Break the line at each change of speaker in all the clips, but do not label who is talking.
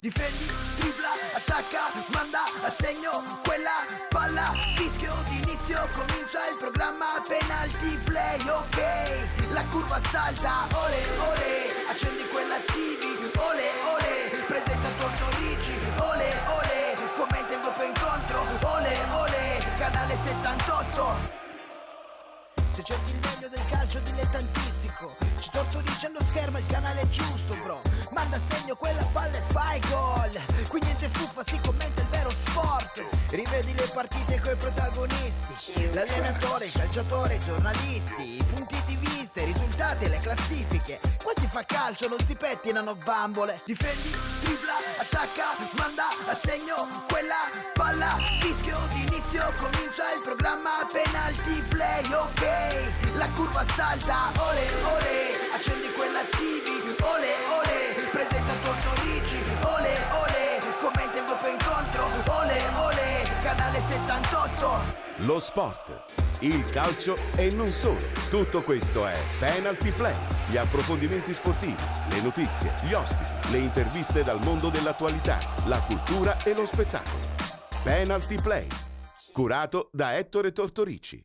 Difendi, tripla, attacca, manda a segno quella palla, fischio d'inizio, comincia il programma penalty play, ok, la curva salta, ole ole, accendi quella TV, ole ole, presenta Tortorici, ole ole, commenta il doppio incontro, ole ole, canale 78. Se cerchi il meglio del calcio dilettantistico, ci Tortorici allo schermo, il canale è giusto bro. Manda a segno quella palla e fai gol. Qui niente fuffa, si commenta il vero sport. Rivedi le partite coi protagonisti, l'allenatore, il calciatore, i giornalisti, i punti di vista, i risultati e le classifiche. Qua si fa calcio, non si pettinano bambole. Difendi, tripla, attacca, manda a segno quella palla, fischio d'inizio, comincia il programma penalty play, ok, la curva salta, ole ole, accendi quella TV, ole ole, presenta Tortorici, ole ole, commenta il doppio incontro, ole ole, canale 78.
Lo sport, il calcio e non solo. Tutto questo è Penalty Play. Gli approfondimenti sportivi, le notizie, gli ospiti, le interviste dal mondo dell'attualità, la cultura e lo spettacolo. Penalty Play, curato da Ettore Tortorici.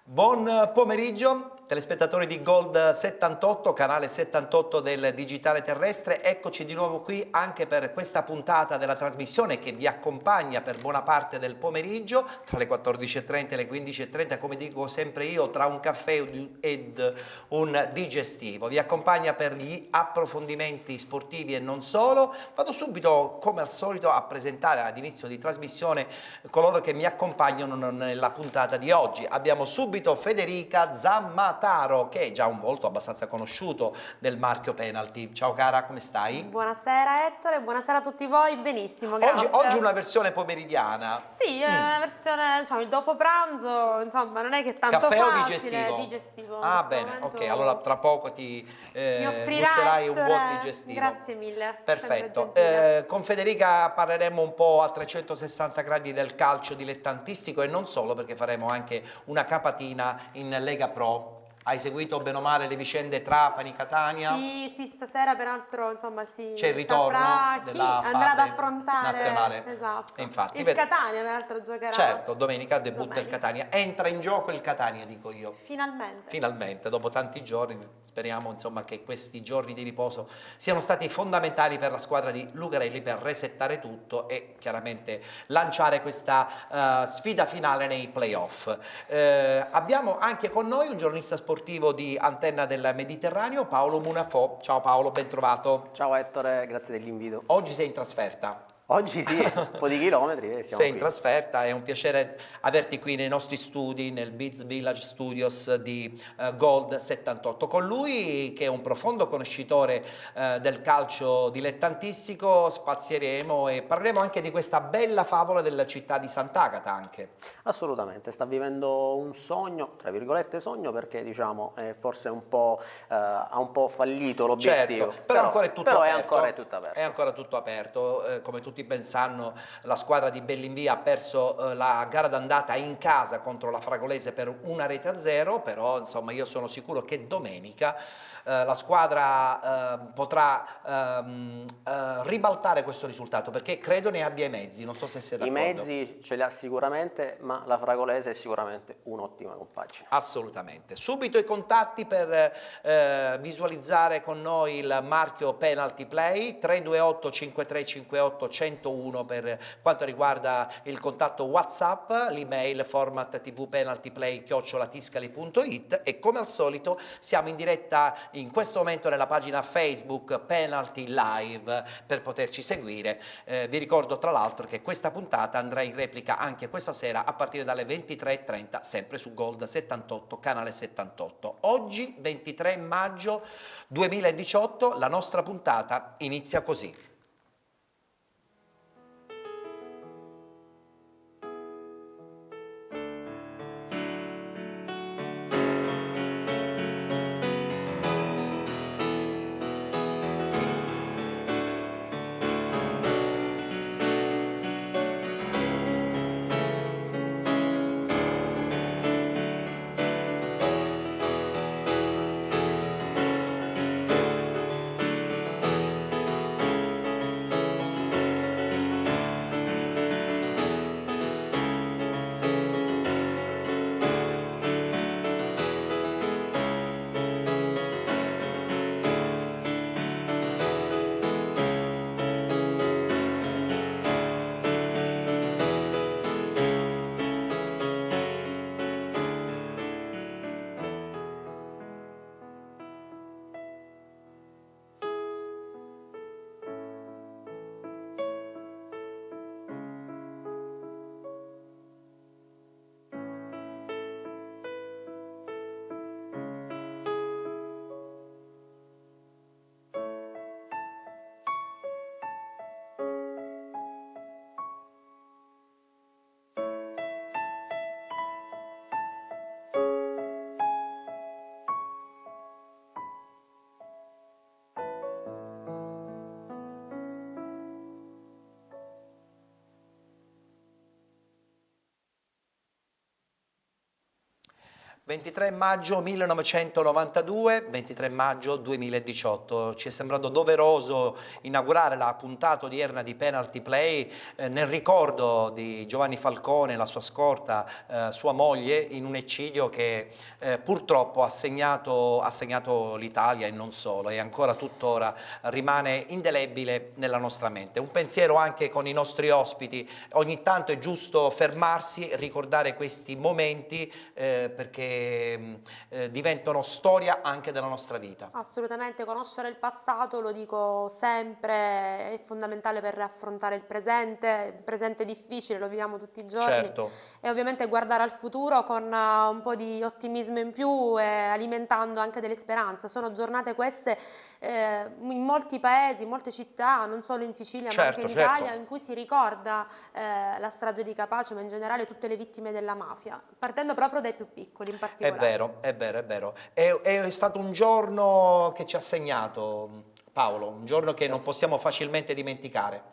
Buon pomeriggio, telespettatori di Gold 78, canale 78 del digitale terrestre. Eccoci di nuovo qui anche per questa puntata della trasmissione che vi accompagna per buona parte del pomeriggio, tra le 14.30 e le 15.30, come dico sempre io, tra un caffè ed un digestivo. Vi accompagna per gli approfondimenti sportivi e non solo. Vado subito, come al solito, a presentare ad inizio di trasmissione coloro che mi accompagnano nella puntata di oggi. Abbiamo subito Federica Zammataro, che è già un volto abbastanza conosciuto del marchio Penalty. Ciao cara, come stai?
Buonasera Ettore, buonasera a tutti voi, benissimo, grazie.
Oggi una versione pomeridiana.
Sì, è una versione, diciamo, il dopo pranzo, insomma, non è che è tanto
Caffè
facile,
o digestivo?
digestivo.
Ah, bene, ok, allora tra poco ti
mi
gusterai un
Ettore,
buon digestivo.
Grazie mille.
Perfetto.
Sempre
Con Federica parleremo un po' a 360 gradi del calcio dilettantistico e non solo, perché faremo anche una capatina in Lega Pro. Hai seguito bene o male le vicende Trapani-Catania?
Sì, stasera peraltro, insomma,
c'è il ritorno
saprà chi
della
andrà ad
fase
affrontare
nazionale.
esatto.
E infatti,
il Catania peraltro giocherà.
Certo, domenica debutta il Catania. Entra in gioco il Catania, dico io.
Finalmente.
Finalmente, dopo tanti giorni, speriamo insomma che questi giorni di riposo siano stati fondamentali per la squadra di Lucarelli per resettare tutto e chiaramente lanciare questa sfida finale nei playoff. Abbiamo anche con noi un giornalista sportivo di Antenna del Mediterraneo, Paolo Munafò. Ciao Paolo, ben trovato.
Ciao Ettore, grazie dell'invito.
Oggi sei in trasferta.
Oggi sì, un po' di chilometri e siamo
Sei in
qui.
trasferta, è un piacere averti qui nei nostri studi, nel Biz Village Studios di Gold 78. Con lui, che è un profondo conoscitore del calcio dilettantistico, spazieremo e parleremo anche di questa bella favola della città di Sant'Agata anche.
Assolutamente, sta vivendo un sogno, tra virgolette sogno, perché diciamo forse un po', ha un po' fallito l'obiettivo.
Certo, però ancora è tutto aperto.
È ancora tutto aperto.
È ancora tutto aperto. Come tutti ben sanno, la squadra di Bellinvia ha perso la gara d'andata in casa contro la Fragolese per 1-0, però insomma io sono sicuro che domenica la squadra potrà ribaltare questo risultato, perché credo ne abbia i mezzi, non so se siete
I
d'accordo.
mezzi ce li ha sicuramente, ma la Fragolese è sicuramente un'ottima compagine.
Assolutamente. Subito i contatti per visualizzare con noi il marchio Penalty Play, 328 5358 101 per quanto riguarda il contatto WhatsApp, l'email format tvpenaltyplay@tiscali.it e come al solito siamo in diretta in questo momento nella pagina Facebook Penalty Live per poterci seguire. Vi ricordo tra l'altro che questa puntata andrà in replica anche questa sera a partire dalle 23:30 sempre su Gold 78, canale 78. Oggi 23 maggio 2018 la nostra puntata inizia così. 23 maggio 1992, 23 maggio 2018. Ci è sembrato doveroso inaugurare la puntata odierna di Penalty Play nel ricordo di Giovanni Falcone, la sua scorta, sua moglie, in un eccidio che purtroppo ha segnato l'Italia e non solo, e ancora tuttora rimane indelebile nella nostra mente. Un pensiero anche con i nostri ospiti. Ogni tanto è giusto fermarsi e ricordare questi momenti perché diventano storia anche della nostra vita.
Assolutamente, conoscere il passato, lo dico sempre, è fondamentale per affrontare il presente difficile, lo viviamo tutti i giorni.
Certo.
E ovviamente guardare al futuro con un po' di ottimismo in più e alimentando anche delle speranze. Sono giornate queste in molti paesi, in molte città, non solo in Sicilia ma anche in Italia, in cui si ricorda la strage di Capaci, ma in generale tutte le vittime della mafia, partendo proprio dai più piccoli in particolare.
È vero, è vero, è vero. È stato un giorno che ci ha segnato, Paolo, un giorno che non possiamo facilmente dimenticare.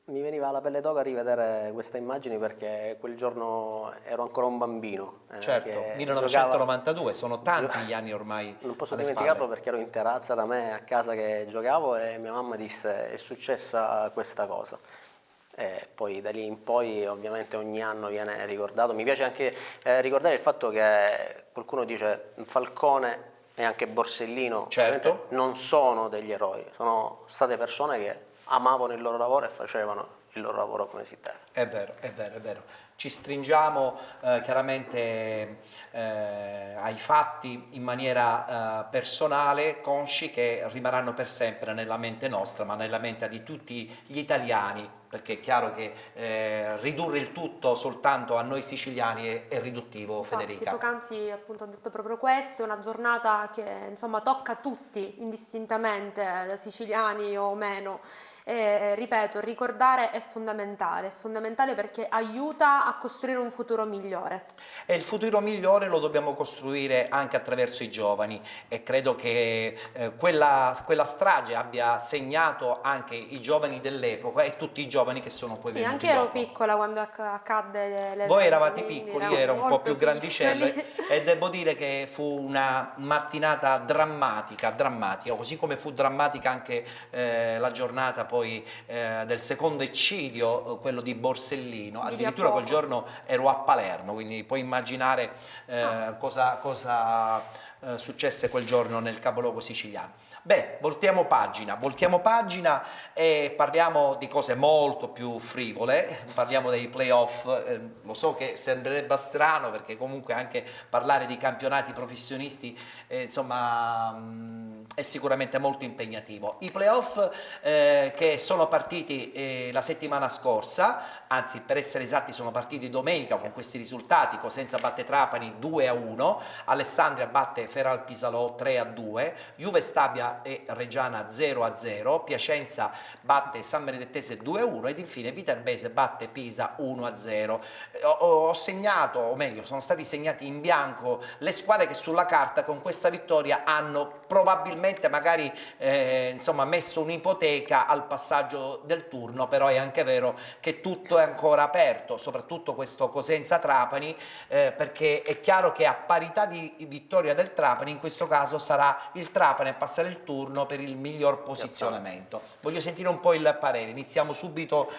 Mi veniva la pelle d'oca a rivedere queste immagini perché quel giorno ero ancora un bambino.
Certo, 1992, sono tanti gli anni ormai.
Non posso
alle
dimenticarlo
spalle.
perché ero in terrazza da me a casa che giocavo e mia mamma disse: è successa questa cosa. E poi da lì in poi ovviamente ogni anno viene ricordato. Mi piace anche ricordare il fatto che qualcuno dice Falcone e anche Borsellino
Certo.
non sono degli eroi, sono state persone che amavano il loro lavoro e facevano il loro lavoro come si deve.
È vero, è vero, è vero. Ci stringiamo chiaramente ai fatti in maniera personale, consci che rimarranno per sempre nella mente nostra, ma nella mente di tutti gli italiani, perché è chiaro che ridurre il tutto soltanto a noi siciliani è riduttivo,
Infatti,
Federica.
poc'anzi appunto ho detto proprio questo, è una giornata che insomma tocca a tutti indistintamente, siciliani o meno. E, ripeto, ricordare è fondamentale perché aiuta a costruire un futuro migliore.
E il futuro migliore lo dobbiamo costruire anche attraverso i giovani, e credo che quella strage abbia segnato anche i giovani dell'epoca e tutti i giovani che sono poi
Sì,
venuti
anche io ero
dopo.
piccola quando accadde l'evento.
Voi eravate
quindi
piccoli,
eravamo
io ero un po'
molto
più grandicelle
piccoli.
e devo dire che fu una mattinata drammatica, così come fu drammatica anche la giornata poi del secondo eccidio, quello di Borsellino.
Di lì a
Addirittura quel
poco.
giorno ero a Palermo, quindi puoi immaginare cosa successe quel giorno nel capoluogo siciliano. Beh, voltiamo pagina e parliamo di cose molto più frivole, parliamo dei playoff. Lo so che sembrerebbe strano perché comunque anche parlare di campionati professionisti insomma è sicuramente molto impegnativo. I playoff che sono partiti la settimana scorsa, anzi per essere esatti sono partiti domenica con questi risultati: Cosenza batte Trapani 2-1, Alessandria batte Feral Pisalò 3-2, Juve Stabia e Reggiana 0-0, Piacenza batte San Benedettese 2-1 ed infine Viterbese batte Pisa 1-0. Ho segnato, o meglio, sono stati segnati in bianco le squadre che sulla carta con questa vittoria hanno probabilmente magari insomma messo un'ipoteca al passaggio del turno, però è anche vero che tutto è ancora aperto, soprattutto questo Cosenza-Trapani, perché è chiaro che a parità di vittoria del Trapani in questo caso sarà il Trapani a passare il turno per il miglior posizionamento. Voglio sentire un po' il parere. Iniziamo subito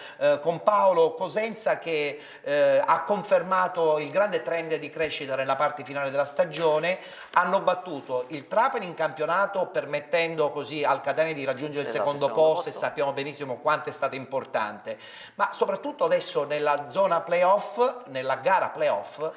con Paolo. Cosenza che ha confermato il grande trend di crescita nella parte finale della stagione, hanno battuto il Trapani in campionato permettendo così al Catania di raggiungere il secondo posto, e sappiamo benissimo quanto è stato importante, ma soprattutto adesso nella zona playoff, nella gara playoff,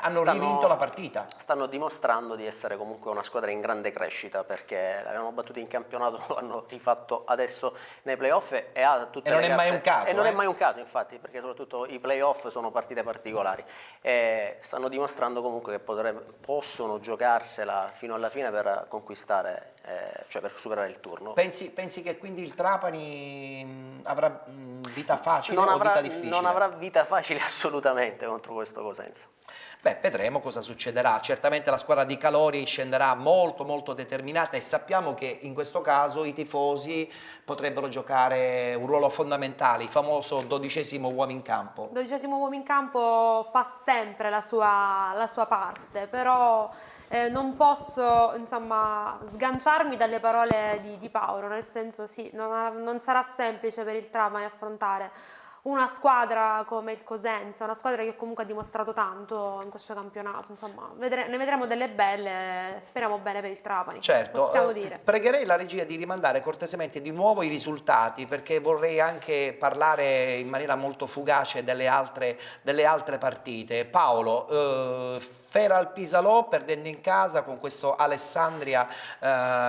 hanno rivinto la partita.
Stanno dimostrando di essere comunque una squadra in grande crescita perché l'avevano battuto in campionato, lo hanno rifatto adesso nei playoff e ha tutte
non
le
è
carte.
mai un caso.
E non è mai un caso, infatti, perché soprattutto i playoff sono partite particolari. E stanno dimostrando comunque che possono giocarsela fino alla fine per conquistare, cioè per superare il turno.
Pensi che quindi il Trapani avrà vita facile
non
o
avrà,
vita difficile?
non avrà vita facile assolutamente contro questo Cosenza.
Beh, vedremo cosa succederà. Certamente la squadra di Calori scenderà molto molto determinata e sappiamo che in questo caso i tifosi potrebbero giocare un ruolo fondamentale, il famoso 12° uomo in campo.
12° uomo in campo fa sempre la sua parte, però non posso, insomma, sganciarmi dalle parole di Paolo, nel senso sì, non sarà semplice per il Trapani affrontare una squadra come il Cosenza, una squadra che comunque ha dimostrato tanto in questo campionato, insomma, ne vedremo delle belle, speriamo bene per il Trapani,
Certo,
possiamo dire.
pregherei la regia di rimandare cortesemente di nuovo i risultati, perché vorrei anche parlare in maniera molto fugace delle altre partite. Paolo, Feral Pisalò perdendo in casa con questo Alessandria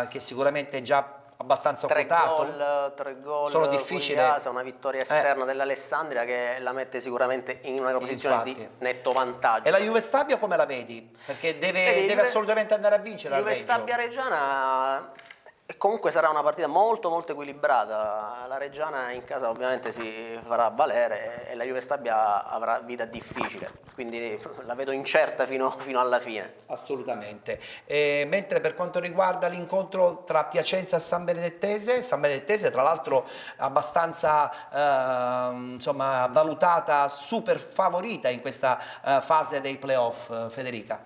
che sicuramente è già abbastanza quotato.
3 gol
sono
fuori
difficili.
casa, una vittoria esterna dell'Alessandria che la mette sicuramente in una posizione di netto vantaggio.
E la Juve Stabia come la vedi? Perché deve assolutamente andare a vincere al
Juve
Reggio.
Stabia Reggiana comunque sarà una partita molto molto equilibrata. La Reggiana in casa ovviamente si farà valere e la Juve Stabia avrà vita difficile, quindi la vedo incerta fino alla fine.
Assolutamente. Mentre per quanto riguarda l'incontro tra Piacenza e San Benedettese tra l'altro abbastanza insomma valutata super favorita in questa fase dei playoff, Federica.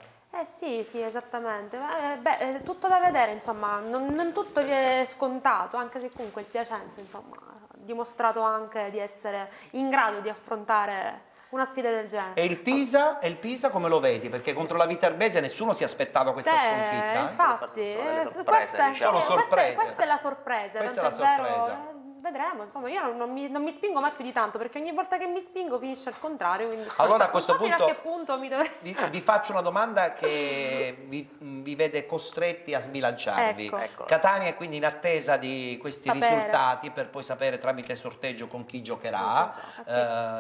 Sì, esattamente. Beh, è tutto da vedere, insomma, non tutto è scontato, anche se comunque il Piacenza, insomma, ha dimostrato anche di essere in grado di affrontare una sfida del genere.
E il Pisa come lo vedi? Perché contro la Viterbese nessuno si aspettava questa sconfitta.
Infatti,
questa è la sorpresa.
questa è la sorpresa,
Questa
tanto
è la
è vero.
sorpresa.
Vedremo, insomma, io non mi spingo mai più di tanto, perché ogni volta che mi spingo finisce al contrario, quindi
Allora a questo
non so
punto,
fino a che punto mi dovrei...
vi faccio una domanda che vi vede costretti a sbilanciarvi.
Ecco.
Catania è quindi in attesa di questi
Sapere.
risultati per poi sapere tramite sorteggio con chi giocherà.
Sì.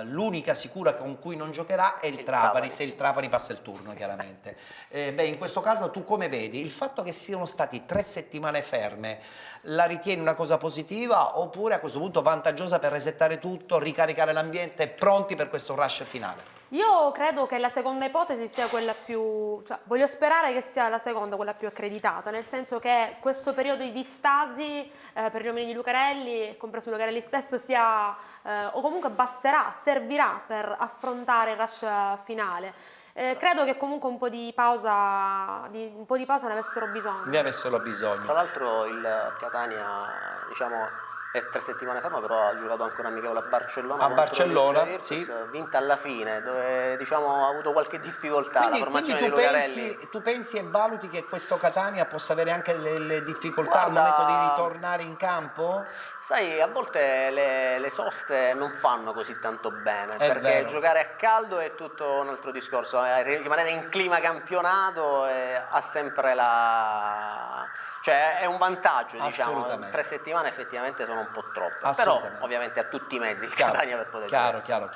L'unica sicura con cui non giocherà è il Trapani, se il Trapani passa il turno chiaramente. In questo caso tu come vedi? Il fatto che siano stati 3 settimane ferme la ritieni una cosa positiva oppure a questo punto vantaggiosa per resettare tutto, ricaricare l'ambiente, pronti per questo rush finale?
Io credo che la seconda ipotesi sia quella più, cioè voglio sperare che sia la seconda, quella più accreditata, nel senso che questo periodo di stasi per gli uomini di Lucarelli, compreso Lucarelli stesso, sia o comunque servirà per affrontare il rush finale. Credo che comunque un po' di pausa ne avessero bisogno.
Ne avessero bisogno.
Tra l'altro il Catania, diciamo, è 3 settimane fa, ma però ha giocato anche un amichevole a Barcellona.
A Barcellona,
Virtus,
sì.
Vinta alla fine, dove diciamo ha avuto qualche difficoltà la formazione di Lucarelli.
Tu pensi e valuti che questo Catania possa avere anche le difficoltà al momento di ritornare in campo?
Sai, a volte le soste non fanno così tanto bene,
È
perché
vero.
giocare a caldo è tutto un altro discorso, rimanere in clima campionato ha sempre cioè è un vantaggio, diciamo. 3 settimane effettivamente sono un po' troppe, però ovviamente ha tutti i mezzi il Catania per poter giocare.
Chiaro.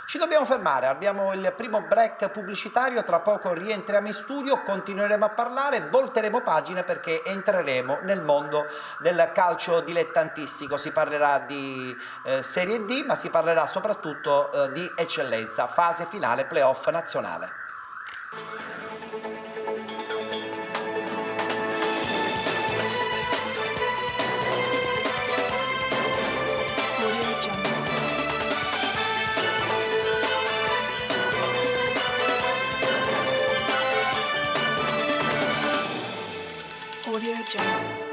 Ci dobbiamo fermare, abbiamo il primo break pubblicitario, tra poco rientriamo in studio, continueremo a parlare, volteremo pagina perché entreremo nel mondo del calcio dilettantistico, si parlerà di Serie D, ma si parlerà soprattutto di eccellenza, fase finale playoff nazionale.
Audio Jungle.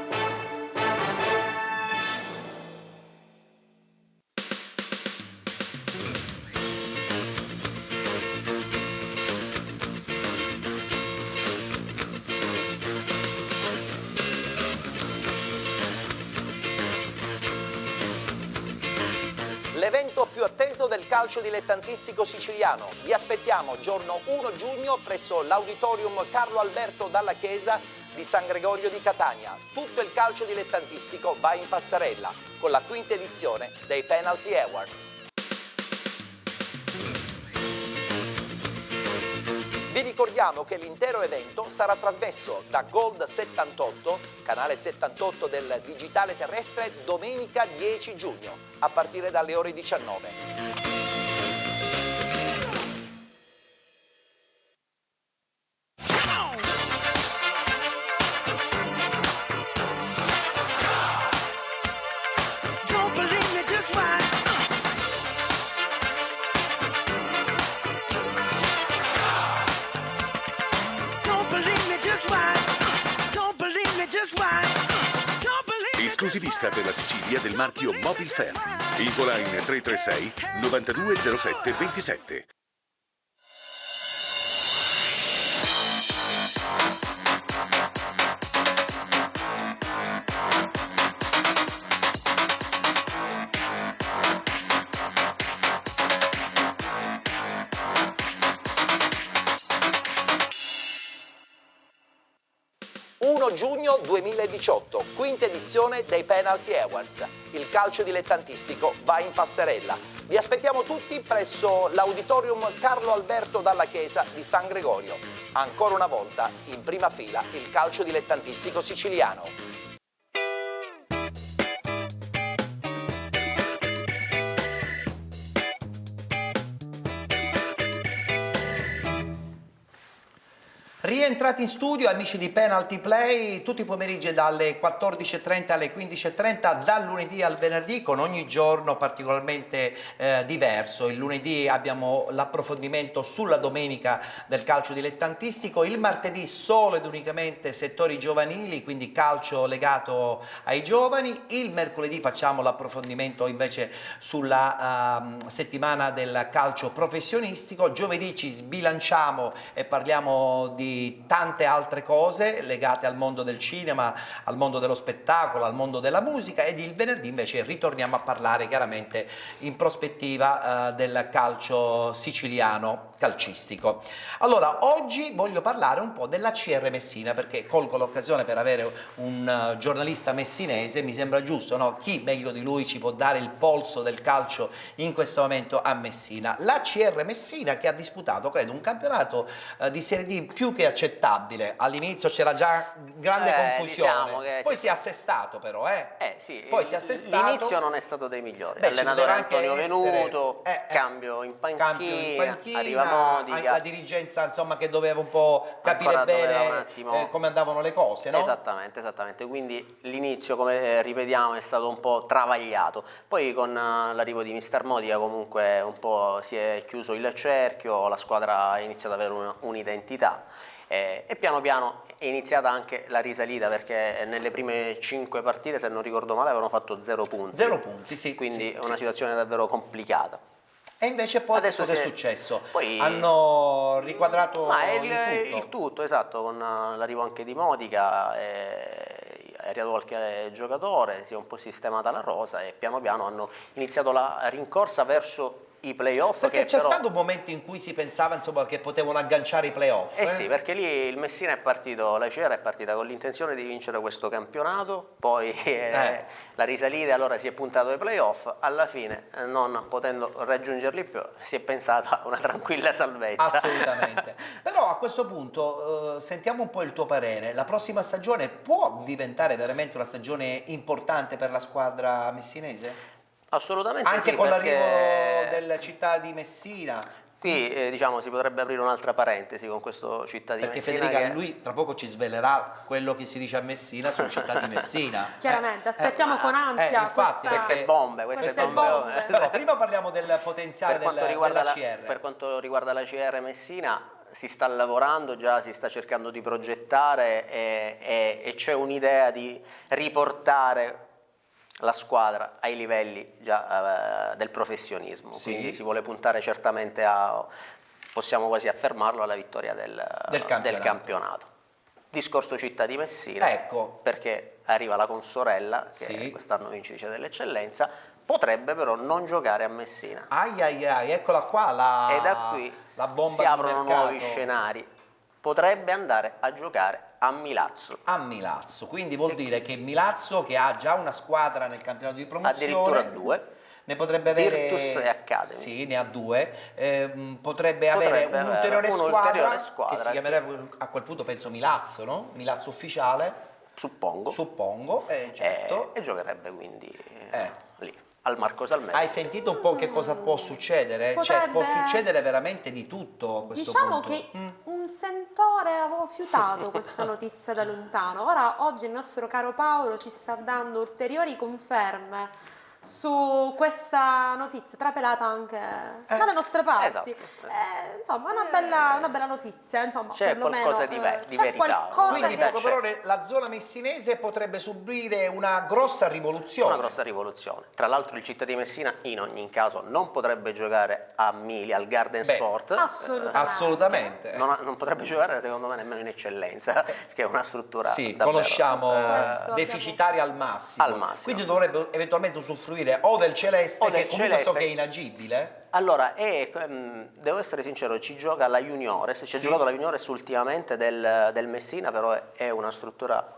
L'evento più atteso del calcio dilettantistico siciliano. Vi aspettiamo giorno 1 giugno presso l'Auditorium Carlo Alberto Dalla Chiesa di San Gregorio di Catania. Tutto il calcio dilettantistico va in passerella con la 5ª edizione dei Penalty Awards. Vi ricordo ricordiamo che l'intero evento sarà trasmesso da Gold 78, canale 78 del digitale terrestre, domenica 10 giugno, a partire dalle ore 19.
Esclusivista per la Sicilia del marchio Mobil Ferri. Infoline 336 9207 27.
Giugno 2018, quinta edizione dei Penalty Awards. Il calcio dilettantistico va in passerella. Vi aspettiamo tutti presso l'Auditorium Carlo Alberto Dalla Chiesa di San Gregorio. Ancora una volta, in prima fila, il calcio dilettantistico siciliano. Rientrati in studio, amici di Penalty Play, tutti i pomeriggi dalle 14.30 alle 15.30, dal lunedì al venerdì, con ogni giorno particolarmente diverso. Il lunedì abbiamo l'approfondimento sulla domenica del calcio dilettantistico, il martedì solo ed unicamente settori giovanili, quindi calcio legato ai giovani, il mercoledì facciamo l'approfondimento invece sulla settimana del calcio professionistico, giovedì ci sbilanciamo e parliamo di tante altre cose legate al mondo del cinema, al mondo dello spettacolo, al mondo della musica, ed il venerdì invece ritorniamo a parlare chiaramente in prospettiva del calcio siciliano calcistico. Allora, oggi voglio parlare un po' della CR Messina, perché colgo l'occasione per avere un giornalista messinese, mi sembra giusto, no? Chi meglio di lui ci può dare il polso del calcio in questo momento a Messina? La CR Messina, che ha disputato, credo, un campionato di Serie D più che accettabile. All'inizio c'era già grande confusione,
diciamo che
poi si è assestato però,
sì,
poi si è assestato.
L'inizio non è stato dei migliori.
Beh,
Allenatore Antonio
essere,
Venuto, cambio in panchina, arriva Modica.
La dirigenza, insomma, che doveva un po' capire bene come andavano le cose, no?
Esattamente, quindi l'inizio, come ripetiamo, è stato un po' travagliato. Poi con l'arrivo di Mister Modica comunque un po' si è chiuso il cerchio, la squadra ha iniziato ad avere un'identità. E piano piano è iniziata anche la risalita, perché nelle prime 5 partite, se non ricordo male, avevano fatto 0 punti.
0 punti, sì.
Quindi
sì,
una situazione davvero complicata.
E invece poi
adesso
cosa è successo?
Poi
hanno riquadrato
il tutto, esatto, con l'arrivo anche di Modica, è arrivato qualche giocatore, si è un po' sistemata la rosa e piano piano hanno iniziato la rincorsa verso i playoff.
Perché c'è stato un momento in cui si pensava, insomma, che potevano agganciare i playoff.
Sì, perché lì il Messina è partito, la CR è partita con l'intenzione di vincere questo campionato, poi la risalita, allora si è puntato ai playoff, alla fine non potendo raggiungerli più si è pensata a una tranquilla salvezza.
Assolutamente. Però a questo punto sentiamo un po' il tuo parere. La prossima stagione può diventare veramente una stagione importante per la squadra messinese?
Assolutamente
anche
sì,
con
perché
l'arrivo della città di Messina.
Qui diciamo si potrebbe aprire un'altra parentesi con questo città di
perché
Messina.
Perché Federica,
che
lui tra poco ci svelerà quello che si dice a Messina sul città di Messina.
Chiaramente, aspettiamo con ansia
infatti,
queste bombe.
Però prima parliamo del potenziale della CR.
Per quanto riguarda la CR Messina, si sta lavorando già, si sta cercando di progettare e c'è un'idea di riportare la squadra ai livelli già del professionismo,
sì.
Quindi si vuole puntare certamente a, possiamo quasi affermarlo, alla vittoria del campionato. Discorso città di Messina,
ecco.
Perché arriva la consorella, che
sì.
quest'anno vincitrice dell'eccellenza, potrebbe però non giocare a Messina.
Eccola qua
e da qui
la bomba
si aprono
mercato.
Nuovi scenari. Potrebbe andare a giocare a Milazzo.
A Milazzo, quindi vuol dire che Milazzo, che ha già una squadra nel campionato di promozione,
addirittura 2,
Ne potrebbe avere
Virtus e Academy.
Sì, ne ha 2. Potrebbe avere un'ulteriore
un'ulteriore
squadra che si chiamerebbe a quel punto penso Milazzo, no? Milazzo ufficiale.
Suppongo.
Certo.
E giocherebbe quindi lì, al Marco Salmetta.
Hai sentito un po' che cosa può succedere? Cioè, può succedere veramente di tutto a questo
Diciamo
punto.
che un sentore avevo fiutato questa notizia da lontano. Ora, oggi il nostro caro Paolo ci sta dando ulteriori conferme su questa notizia, trapelata anche dalle nostre parti.
Esatto.
Insomma, una bella notizia, insomma,
C'è
perlomeno,
qualcosa di
c'è
verità.
qualcosa
Quindi, in
che-
poche parole, la zona messinese potrebbe subire una grossa rivoluzione.
Una grossa rivoluzione. Tra l'altro il Città di Messina in ogni caso non potrebbe giocare a Mili, al Garden Sport.
Assolutamente.
Non potrebbe giocare secondo me nemmeno in eccellenza, che è una struttura
Sì,
davvero,
conosciamo
Questo
deficitaria al massimo.
Al massimo.
Quindi dovrebbe eventualmente usufruire o del Celeste,
O del
che comunque so
Celeste.
che è inagibile.
Allora, devo essere sincero, ci gioca la Juniores, ci ha giocato la Juniores ultimamente del Messina, però è una struttura,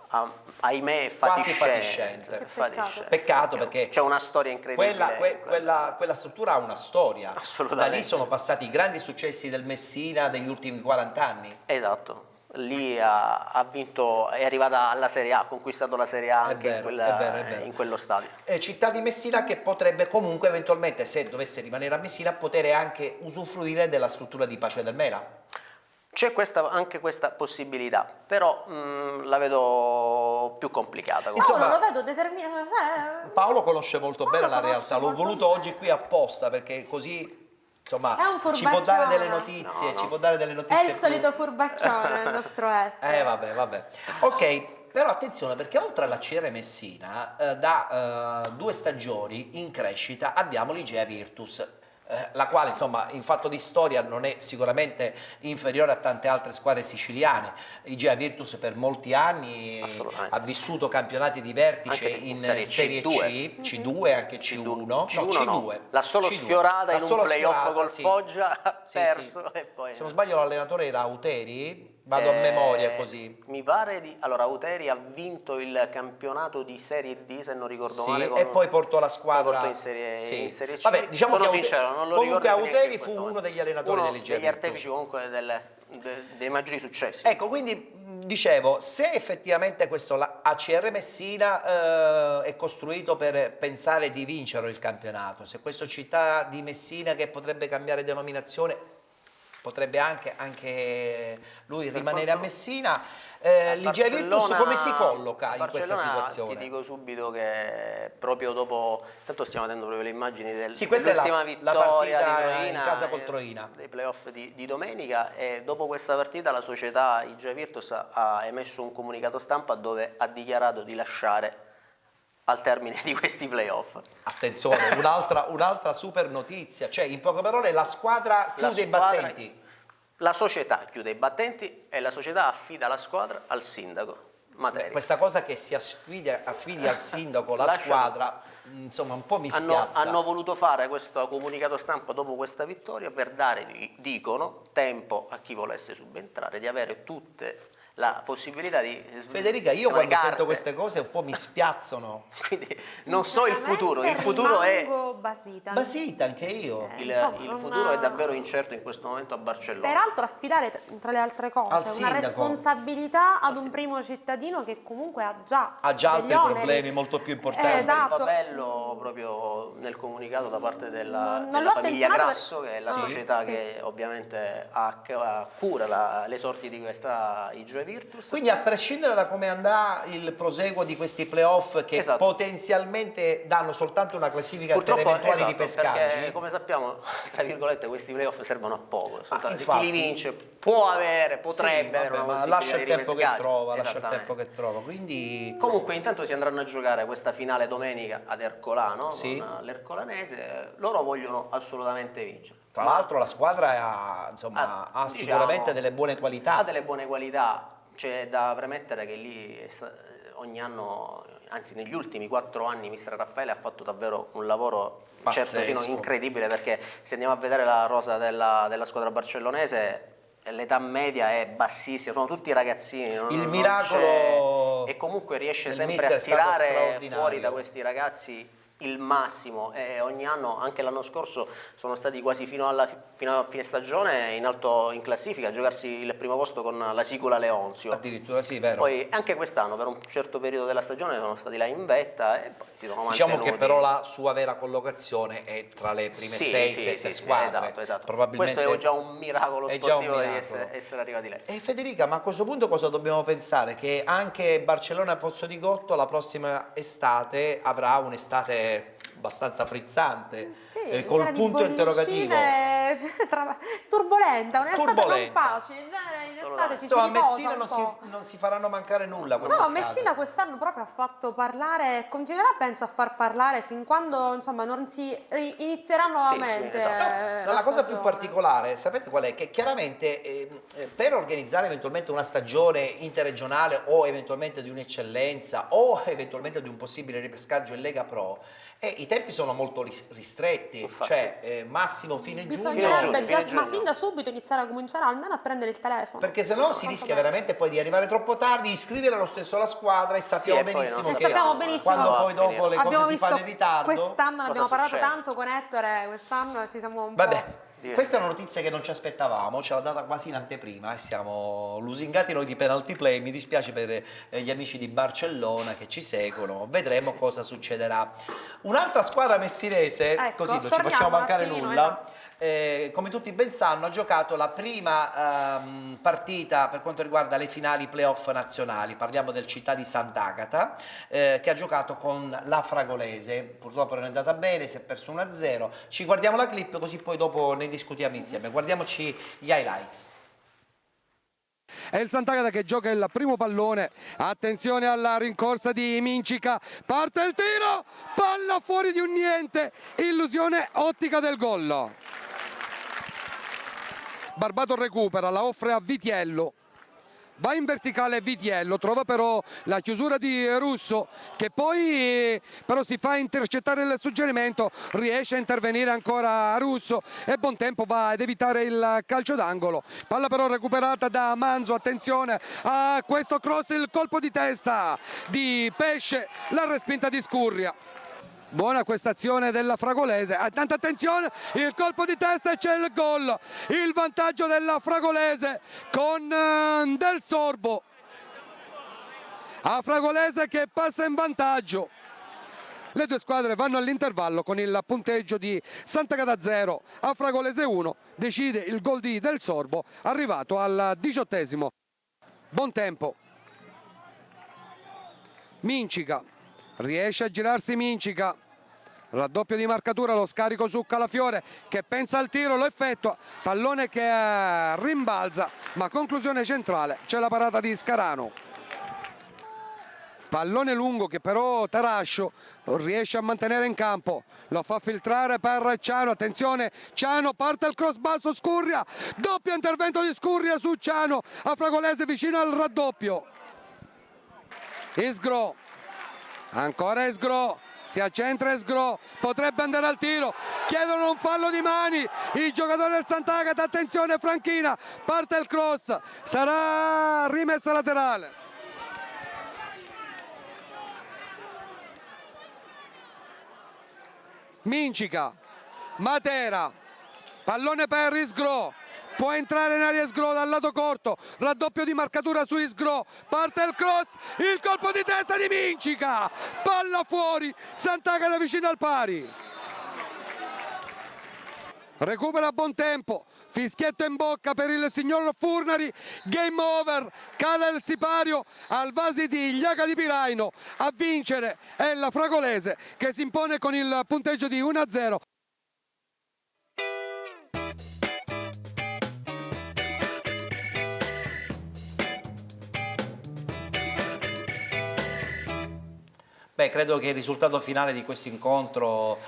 ahimè,
Quasi
fatiscente.
fatiscente. Peccato perché
c'è una storia incredibile.
quella struttura ha una storia.
Assolutamente.
Da lì sono passati i grandi successi del Messina degli ultimi 40 anni.
Esatto. Lì ha vinto, è arrivata alla Serie A, ha conquistato la Serie A anche
vero,
in,
è vero.
in quello stadio.
Città di Messina che potrebbe comunque eventualmente, se dovesse rimanere a Messina, poter anche usufruire della struttura di Pace del Mela.
C'è anche questa possibilità, però la vedo più complicata.
Insomma,
lo vedo determinato.
Paolo conosce molto bene la
conosce
realtà, l'ho
molto
voluto
bene.
oggi qui apposta perché così insomma
È un
ci può dare delle
furbacchione.
notizie,
No.
ci può dare delle notizie.
È il
più-
solito furbacchione il nostro Ettore.
Vabbè. Ok, però attenzione perché oltre alla CR Messina, da 2 stagioni in crescita abbiamo l'Igea Virtus. La quale insomma in fatto di storia non è sicuramente inferiore a tante altre squadre siciliane. Igea Virtus per molti anni
Assolutamente.
ha vissuto campionati di vertice
Anche
in
Serie
Serie
C2.
C, C2 anche C1,
C1 no.
C2.
L'ha solo
C2.
sfiorata in
L'ha
un
solo
playoff
sfiorata,
col
sì.
Foggia, ha
Sì,
perso
sì.
e poi...
Se non sbaglio l'allenatore era Auteri, vado a memoria così.
Mi pare di... Allora, Auteri ha vinto il campionato di Serie D, se non ricordo
Sì,
male.
e poi portò la squadra
portò in Serie C.
Vabbè, diciamo
Sono
che
sincero, non lo
comunque
ricordo neanche
Auteri
in
fu
questo
uno
momento.
degli allenatori
Uno
dell'Igea
degli
Virtus.
artefici comunque dei maggiori successi.
Ecco, quindi dicevo, se effettivamente questo ACR Messina è costruito per pensare di vincere il campionato, se questo Città di Messina che potrebbe cambiare denominazione, potrebbe anche lui rimanere a Messina, l'Igea Virtus come si colloca in questa
Barcellona,
situazione?
Ti dico subito che proprio dopo, tanto stiamo vedendo proprio le immagini
Sì, questa è
dell'ultima
la
vittoria
partita
di Troina,
in casa col Troina.
dei playoff di domenica, e dopo questa partita la società Igea Virtus ha emesso un comunicato stampa dove ha dichiarato di lasciare al termine di questi playoff.
Attenzione, un'altra super notizia, cioè in poche parole la squadra chiude i battenti.
La società chiude i battenti e la società affida la squadra al sindaco Materi.
Questa cosa che si affidi al sindaco la
Lascia-
squadra, insomma un po' mi spiazza.
Hanno voluto fare questo comunicato stampa dopo questa vittoria per dare, dicono, tempo a chi volesse subentrare, di avere tutte la possibilità di...
Federica, io
sono le
quando sento
carte.
queste cose un po' mi spiazzano.
Quindi non so il futuro è...
Rimango basita.
Basita anche io.
insomma,
il
non
futuro
ha-
è davvero incerto in questo momento a Barcellona.
Peraltro affidare tra le altre
Al
cose una
sindaco.
responsabilità ad un primo cittadino che comunque ha già
Ha già
degli
altri
oneri.
problemi molto più importanti.
Esatto.
Il papello proprio nel comunicato da parte della
Non
della
l'ho
famiglia
attenzionato
Grasso, che è la
Sì,
società
sì.
che ovviamente ha cura le sorti di questa Igea Virtus.
Quindi a prescindere da come andrà il proseguo di questi playoff che
Esatto.
potenzialmente danno soltanto una classifica
Purtroppo,
per eventuali
esatto,
ripescaggi.
perché come sappiamo, tra virgolette, questi playoff servono a poco. Soltanto
infatti.
chi li vince potrebbe avere una
ma
possibilità
lascia il
di
tempo che
ripescaggio.
trova, lascia il
Esattamente.
tempo che trova. Quindi
Comunque intanto si andranno a giocare questa finale domenica ad Ercolano,
Sì.
con l'Ercolanese. Loro vogliono assolutamente vincere.
tra l'altro la squadra insomma, ha
diciamo,
sicuramente delle buone qualità.
Ha delle buone qualità, c'è da premettere che lì ogni anno, anzi negli ultimi 4 anni, mister Raffaele ha fatto davvero un lavoro
Pazzesco.
certo incredibile, perché se andiamo a vedere la rosa della squadra barcellonese, l'età media è bassissima, sono tutti ragazzini.
Il miracolo
e comunque riesce
del
sempre
mister
a
è stato
tirare
straordinario.
fuori da questi ragazzi il massimo, e ogni anno, anche l'anno scorso, sono stati quasi fino a fine stagione in alto in classifica a giocarsi il primo posto con la Sicula Leonzio.
Addirittura sì, vero.
Poi anche quest'anno per un certo periodo della stagione sono stati là in vetta e poi si sono mantenuti.
Diciamo che però la sua vera collocazione è tra le prime 6-7 squadre.
Esatto.
Probabilmente
questo è già un miracolo sportivo di essere arrivati lì.
E Federica, ma a questo punto cosa dobbiamo pensare? Che anche Barcellona Pozzodigotto la prossima estate avrà un'estate abbastanza frizzante,
Sì,
col
piena di
punto interrogativo.
Turbolenta, un'estate non
Turbolenta.
facile, in genere in estate ci si
Insomma, a
riposa
Messina
un po'.
non si faranno mancare nulla
No,
quest'estate.
Messina quest'anno proprio ha fatto parlare e continuerà penso a far parlare fin quando insomma non si inizierà nuovamente
esatto. La cosa più particolare, sapete qual è? Che chiaramente per organizzare eventualmente una stagione interregionale o eventualmente di un'eccellenza o eventualmente di un possibile ripescaggio in Lega Pro, i tempi sono molto ristretti,
Infatti.
cioè massimo fine giugno.
Bisognerebbe
fine
già,
giugno.
ma sin da subito iniziare a cominciare almeno a prendere il telefono.
Perché sennò si rischia veramente poi di arrivare troppo tardi, iscrivere lo stesso la squadra e sappiamo
e poi
benissimo
non
che
sappiamo benissimo
quando
va a
poi dopo
finire.
le
Abbiamo
cose si
visto
fanno in ritardo.
quest'anno, ne abbiamo parlato
succede?
tanto con Ettore, quest'anno ci siamo un po'...
Vabbè, questa è una notizia che non ci aspettavamo, ce l'ha data quasi in anteprima e siamo lusingati noi di Penalty Play. Mi dispiace per gli amici di Barcellona che ci seguono, vedremo cosa succederà. Un'altra squadra messinese,
Ecco,
così non ci
torniamo
facciamo
un
mancare
attimino,
nulla,
esatto.
come tutti ben sanno ha giocato la prima partita per quanto riguarda le finali playoff nazionali, parliamo del Città di Sant'Agata, che ha giocato con la Fragolese, purtroppo non è andata bene, si è perso 1-0, ci guardiamo la clip così poi dopo ne discutiamo insieme, guardiamoci gli highlights.
È il Sant'Agata che gioca il primo pallone, attenzione alla rincorsa di Mincica, parte il tiro, palla fuori di un niente, illusione ottica del gol. Barbato recupera, la offre a Vitiello, va in verticale Vitiello, trova però la chiusura di Russo che poi però si fa intercettare il suggerimento, riesce a intervenire ancora Russo e Bontempo va ad evitare il calcio d'angolo, palla però recuperata da Manzo, attenzione a questo cross, il colpo di testa di Pesce, la respinta di Scurria. Buona questa azione della Fragolese, tanta attenzione, il colpo di testa e c'è il gol, il vantaggio della Fragolese con Del Sorbo, a Fragolese che passa in vantaggio. Le due squadre vanno all'intervallo con il punteggio di Sant'Agata 0 a Fragolese 1, decide il gol di Del Sorbo arrivato al 18esimo. Bontempo, Mincica, riesce a girarsi Mincica, raddoppio di marcatura, lo scarico su Calafiore che pensa al tiro, lo effettua, pallone che rimbalza, ma conclusione centrale, c'è la parata di Scarano. Pallone lungo che però Tarascio riesce a mantenere in campo, lo fa filtrare per Ciano, attenzione, Ciano parte al cross basso, Scurria, doppio intervento di Scurria su Ciano, a Fragolese vicino al raddoppio. Isgro, ancora Isgro, si accentra Isgro, potrebbe andare al tiro, chiedono un fallo di mani i giocatori del Sant'Agata, attenzione Franchina, parte il cross, sarà rimessa laterale. Mincica, Matera, pallone per Isgro, può entrare in area Isgro dal lato corto, raddoppio di marcatura su Isgro, parte il cross, il colpo di testa di Mincica, palla fuori, Sant'Agata vicino al pari. Recupera Bontempo, fischietto in bocca per il signor Furnari, game over, cala il sipario al Vasi di Gliaca di Piraino, a vincere è la Fragolese che si impone con il punteggio di 1-0.
Beh, credo che il risultato finale di questo incontro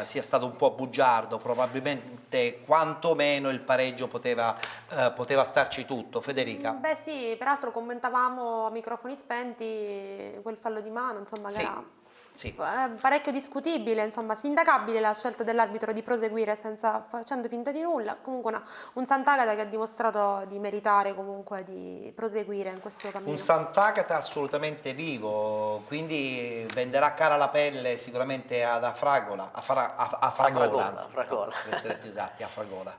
sia stato un po' bugiardo, probabilmente quantomeno il pareggio poteva starci tutto. Federica?
Beh sì, peraltro commentavamo a microfoni spenti quel fallo di mano, insomma, che
Sì.
era
Sì.
parecchio discutibile, insomma, sindacabile la scelta dell'arbitro di proseguire facendo finta di nulla. Comunque un Sant'Agata che ha dimostrato di meritare comunque di proseguire in questo cammino.
Un Sant'Agata assolutamente vivo, quindi venderà cara la pelle sicuramente ad Afragola, anzi,
Fragola.
per essere più esatti, a Fragola.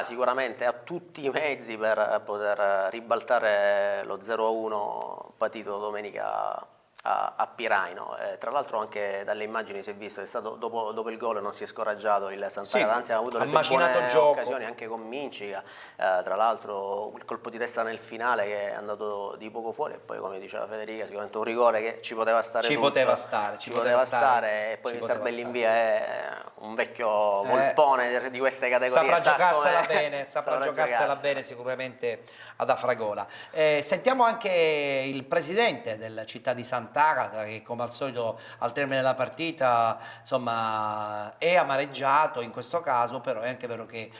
Sicuramente ha tutti i mezzi per poter ribaltare lo 0-1 patito domenica a Piraino. Tra l'altro anche dalle immagini si è visto che è stato dopo il gol non si è scoraggiato il Sant'Agata,
Sì,
anzi ha avuto le sue buone occasioni anche con Mincica, tra l'altro il colpo di testa nel finale che è andato di poco fuori, e poi come diceva Federica sicuramente un rigore che ci poteva stare
ci
tutto,
poteva
stare, e poi mister Bellinvia è un vecchio volpone di queste categorie,
saprà giocarsela bene sicuramente ad Afragola. Sentiamo anche il presidente della città di Sant'Agata che come al solito al termine della partita insomma è amareggiato in questo caso, però è anche vero che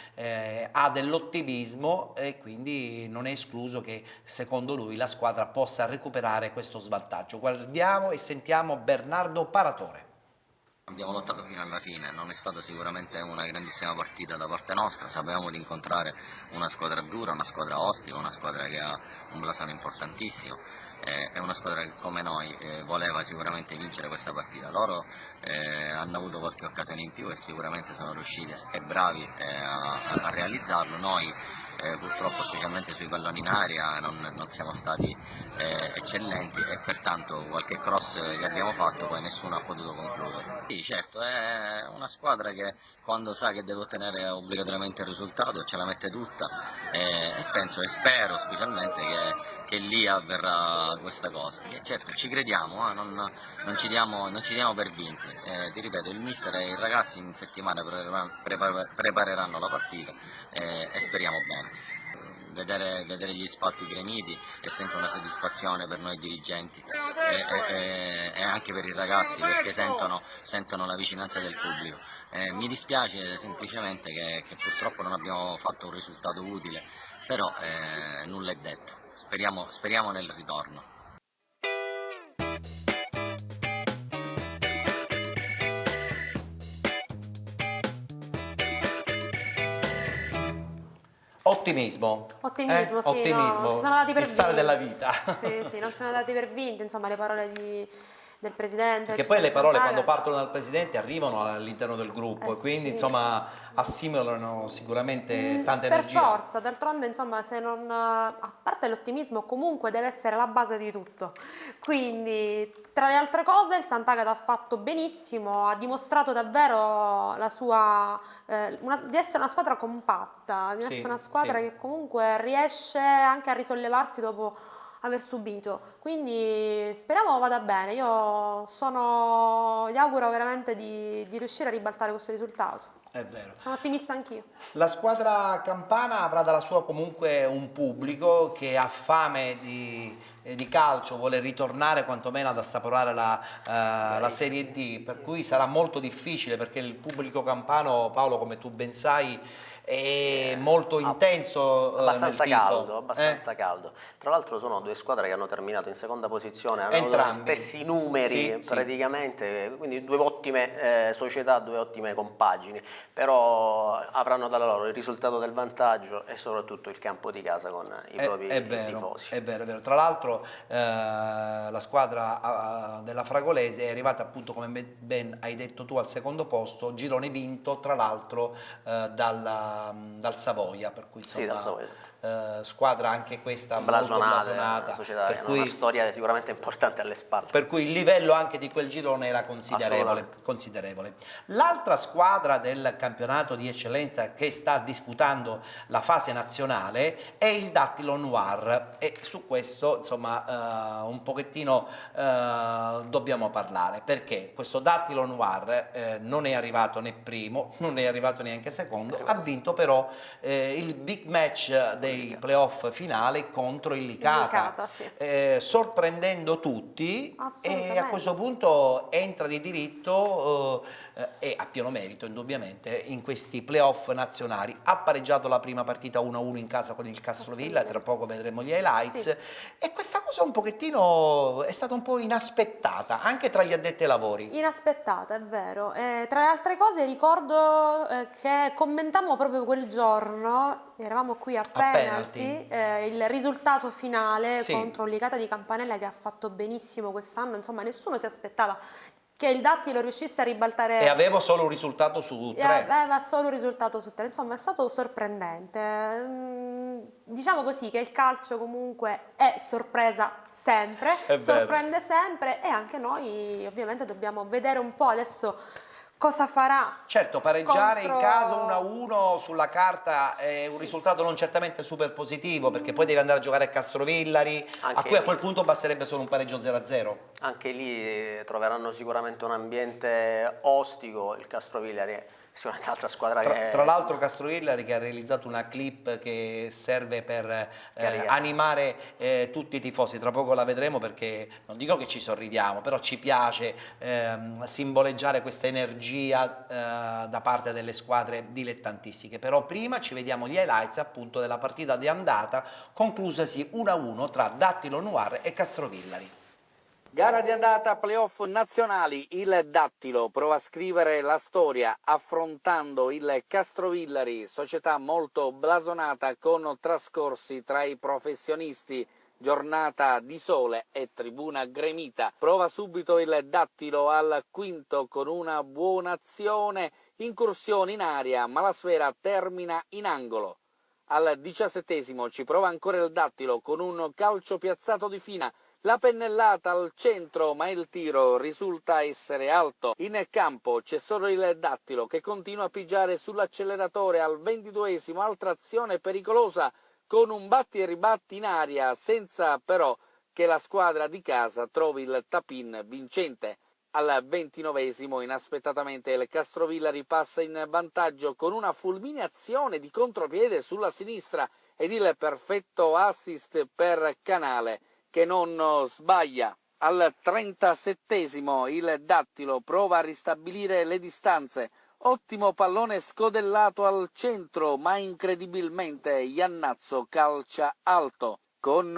ha dell'ottimismo e quindi non è escluso che secondo lui la squadra possa recuperare questo svantaggio. Guardiamo e sentiamo Bernardo Paratore.
Abbiamo lottato fino alla fine, non è stata sicuramente una grandissima partita da parte nostra, sapevamo di incontrare una squadra dura, una squadra ostica, una squadra che ha un blasone importantissimo, è una squadra che come noi voleva sicuramente vincere questa partita. Loro hanno avuto qualche occasione in più e sicuramente sono riusciti e bravi a realizzarlo. Noi purtroppo specialmente sui palloni in aria non siamo stati eccellenti e pertanto qualche cross che abbiamo fatto poi nessuno ha potuto concludere. Sì, certo, è una squadra che quando sa che deve ottenere obbligatoriamente il risultato ce la mette tutta e penso e spero specialmente che lì avverrà questa cosa. E certo, ci crediamo, non ci diamo per vinti. Ti ripeto, il mister e i ragazzi in settimana prepareranno la partita e speriamo bene. Vedere gli spalti gremiti è sempre una soddisfazione per noi dirigenti e anche per i ragazzi perché sentono la vicinanza del pubblico. Mi dispiace semplicemente che purtroppo non abbiamo fatto un risultato utile, però nulla è detto, speriamo nel ritorno.
Ottimismo.
Ottimismo, sì,
Ottimismo.
no, si sono dati per
il sale
vinti.
della vita.
Sì, non sono dati per vinti, insomma, le parole del presidente.
Perché poi le parole quando partono dal presidente arrivano all'interno del gruppo e quindi
sì.
insomma assimilano sicuramente tante
per
energie.
forza, d'altronde insomma se non, a parte l'ottimismo comunque deve essere la base di tutto, quindi tra le altre cose il Sant'Agata ha fatto benissimo, ha dimostrato davvero la sua, di essere una squadra compatta, di essere una squadra che comunque riesce anche a risollevarsi dopo aver subito, quindi speriamo vada bene. Gli auguro veramente di riuscire a ribaltare questo risultato.
È vero.
Sono ottimista anch'io.
La squadra campana avrà dalla sua comunque un pubblico che ha fame di calcio, vuole ritornare quantomeno ad assaporare la Serie D, per cui sarà molto difficile perché il pubblico campano, Paolo, come tu ben sai, è molto intenso,
abbastanza
nel tifo.
abbastanza caldo. Tra l'altro sono due squadre che hanno terminato in seconda posizione, hanno avuto gli stessi numeri praticamente, quindi due ottime società, due ottime compagini, però avranno dalla loro il risultato del vantaggio e soprattutto il campo di casa con i propri tifosi.
È vero, è vero. Tra l'altro la squadra della Fragolese è arrivata appunto, come ben hai detto tu, al secondo posto, girone vinto tra l'altro dal Savoia, per cui insomma,
dal Savoia,
squadra anche questa
blasonata,
molto blasonata,
società
per
che
cui,
ha una storia sicuramente importante alle spalle.
Per cui il livello anche di quel girone era considerevole. L'altra squadra del campionato di eccellenza che sta disputando la fase nazionale è il Dattilo Noir e su questo insomma un pochettino dobbiamo parlare, perché questo Dattilo Noir non è arrivato né primo, non è arrivato neanche secondo, ha vinto però il big match dei playoff finale contro il Licata, sorprendendo tutti, e a questo punto entra di diritto e a pieno merito indubbiamente in questi playoff nazionali. Ha pareggiato la prima partita 1-1 in casa con il Castrovilla, tra poco vedremo gli highlights,
Sì.
e questa cosa un pochettino è stata un po' inaspettata anche tra gli addetti ai lavori.
Inaspettata, è vero. Tra le altre cose ricordo che commentammo proprio quel giorno, eravamo qui a penalty, il risultato finale
Sì.
contro l'Licata di Campanella, che ha fatto benissimo quest'anno, insomma nessuno si aspettava che il Dattilo riuscisse a ribaltare.
E avevo solo un risultato su 3.
Aveva solo un risultato su 3, insomma è stato sorprendente. Diciamo così che il calcio comunque è sorpresa sempre,
È vero.
sorprende sempre, e anche noi ovviamente dobbiamo vedere un po' adesso cosa farà.
Certo, pareggiare
contro-
in casa 1-1 sulla carta è un risultato non certamente super positivo, perché poi devi andare a giocare a Castrovillari, a
Anche
cui a
lì.
quel punto basterebbe solo un pareggio 0-0.
Anche lì troveranno sicuramente un ambiente ostico, il Castrovillari è sicuramente un'altra squadra che...
Tra l'altro Castrovillari che ha realizzato una clip che serve per
Caricare.
animare tutti i tifosi, tra poco la vedremo, perché non dico che ci sorridiamo, però ci piace simboleggiare questa energia da parte delle squadre dilettantistiche. Però prima ci vediamo gli highlights appunto della partita di andata, conclusasi 1-1 tra Dattilo Noir e Castrovillari.
Gara di andata playoff nazionali, il Dattilo prova a scrivere la storia affrontando il Castrovillari, società molto blasonata con trascorsi tra i professionisti, giornata di sole e tribuna gremita. Prova subito il Dattilo al quinto con una buona azione, incursione in aria, ma la sfera termina in angolo. Al 17° ci prova ancora il Dattilo con un calcio piazzato di fina, la pennellata al centro, ma il tiro risulta essere alto. In campo c'è solo il Dattilo che continua a pigiare sull'acceleratore. Al 22°, altra azione pericolosa con un batti e ribatti in aria, senza però che la squadra di casa trovi il tap-in vincente. Al 29°, inaspettatamente il Castrovillari passa in vantaggio con una fulminazione di contropiede sulla sinistra ed il perfetto assist per Canale, che non sbaglia. Al 37° il Dattilo prova a ristabilire le distanze. Ottimo pallone scodellato al centro, ma incredibilmente Iannazzo calcia alto. Con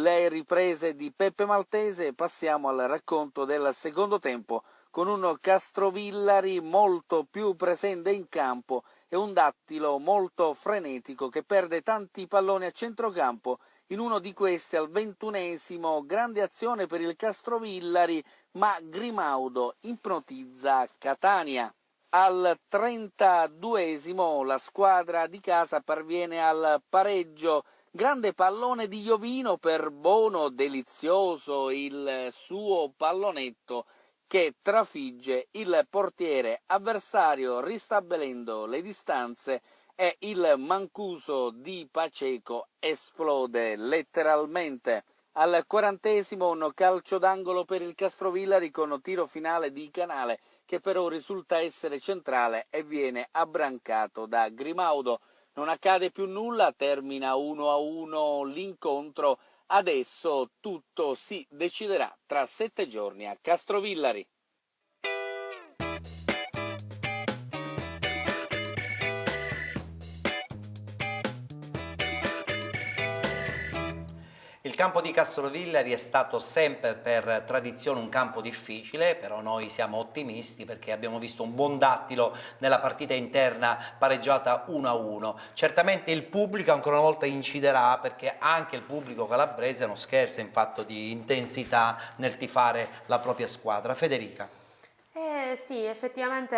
le riprese di Peppe Maltese passiamo al racconto del secondo tempo, con un Castrovillari molto più presente in campo e un Dattilo molto frenetico che perde tanti palloni a centrocampo. In uno di questi, al 21°, grande azione per il Castrovillari, ma Grimaudo ipnotizza Catania. Al 32° la squadra di casa perviene al pareggio. Grande pallone di Jovino per Bono, delizioso il suo pallonetto che trafigge il portiere avversario ristabilendo le distanze, e il Mancuso di Paceco esplode letteralmente. Al 40° un calcio d'angolo per il Castrovillari con tiro finale di Canale, che però risulta essere centrale e viene abbrancato da Grimaudo. Non accade più nulla, termina 1-1 l'incontro. Adesso tutto si deciderà tra 7 giorni a Castrovillari.
Il campo di Castrovillari è stato sempre per tradizione un campo difficile, però noi siamo ottimisti perché abbiamo visto un buon Dattilo nella partita interna pareggiata 1-1. Certamente il pubblico ancora una volta inciderà, perché anche il pubblico calabrese non scherza in fatto di intensità nel tifare la propria squadra. Federica.
Sì, effettivamente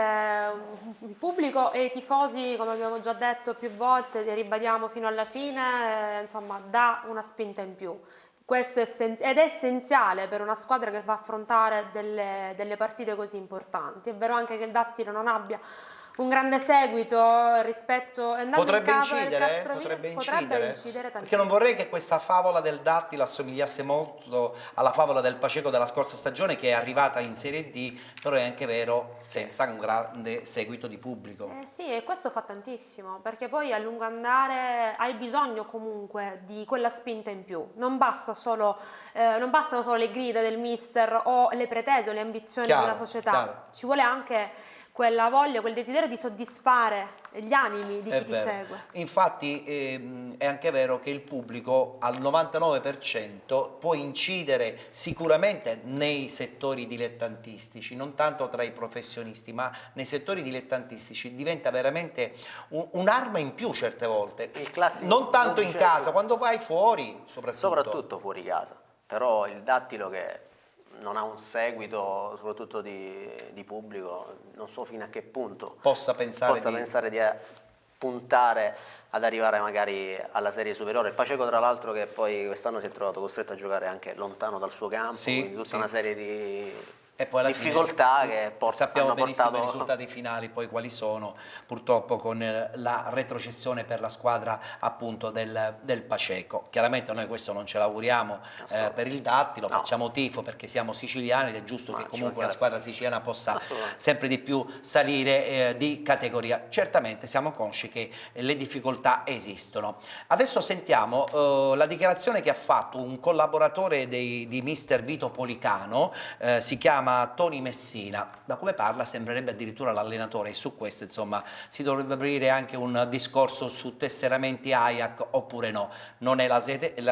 il pubblico e i tifosi, come abbiamo già detto più volte, li ribadiamo fino alla fine, insomma, dà una spinta in più. Questo ed è essenziale per una squadra che va a affrontare delle partite così importanti. È vero anche che il Dattilo non abbia un grande seguito rispetto
Potrebbe
incidere
tantissimo,
perché
perché non vorrei che questa favola del Dattilo assomigliasse molto alla favola del Paceco della scorsa stagione, che è arrivata in Serie D, però è anche vero senza un grande seguito di pubblico.
Sì, e questo fa tantissimo, perché poi a lungo andare hai bisogno comunque di quella spinta in più. Non bastano solo le grida del mister o le pretese o le ambizioni di una società, ci vuole anche quella voglia, quel desiderio di soddisfare gli animi di
È
chi ti
vero.
segue.
Infatti è anche vero che il pubblico al 99% può incidere sicuramente nei settori dilettantistici, non tanto tra i professionisti, ma nei settori dilettantistici diventa veramente un'arma in più certe volte.
Il classico
Non tanto in
12esimo.
casa, quando vai fuori
Soprattutto fuori casa, però il dattilo che non ha un seguito, soprattutto di pubblico, non so fino a che punto
possa pensare
di puntare ad arrivare magari alla serie superiore. Il Paceco tra l'altro che poi quest'anno si è trovato costretto a giocare anche lontano dal suo campo,
Sì,
quindi tutta
sì.
una serie di
e poi alla
difficoltà
fine,
che
sappiamo
hanno
benissimo
portato
i risultati finali poi quali sono, purtroppo con la retrocessione per la squadra appunto del Paceco. Chiaramente noi questo non ce l'auguriamo per il Dattilo, facciamo tifo perché siamo siciliani ed è giusto che comunque la squadra siciliana possa sempre di più salire di categoria. Certamente siamo consci che le difficoltà esistono. Adesso sentiamo la dichiarazione che ha fatto un collaboratore di mister Vito Policano, si chiama Tony Messina. Da come parla sembrerebbe addirittura l'allenatore, e su questo insomma si dovrebbe aprire anche un discorso su tesseramenti AIAC oppure no. Non è la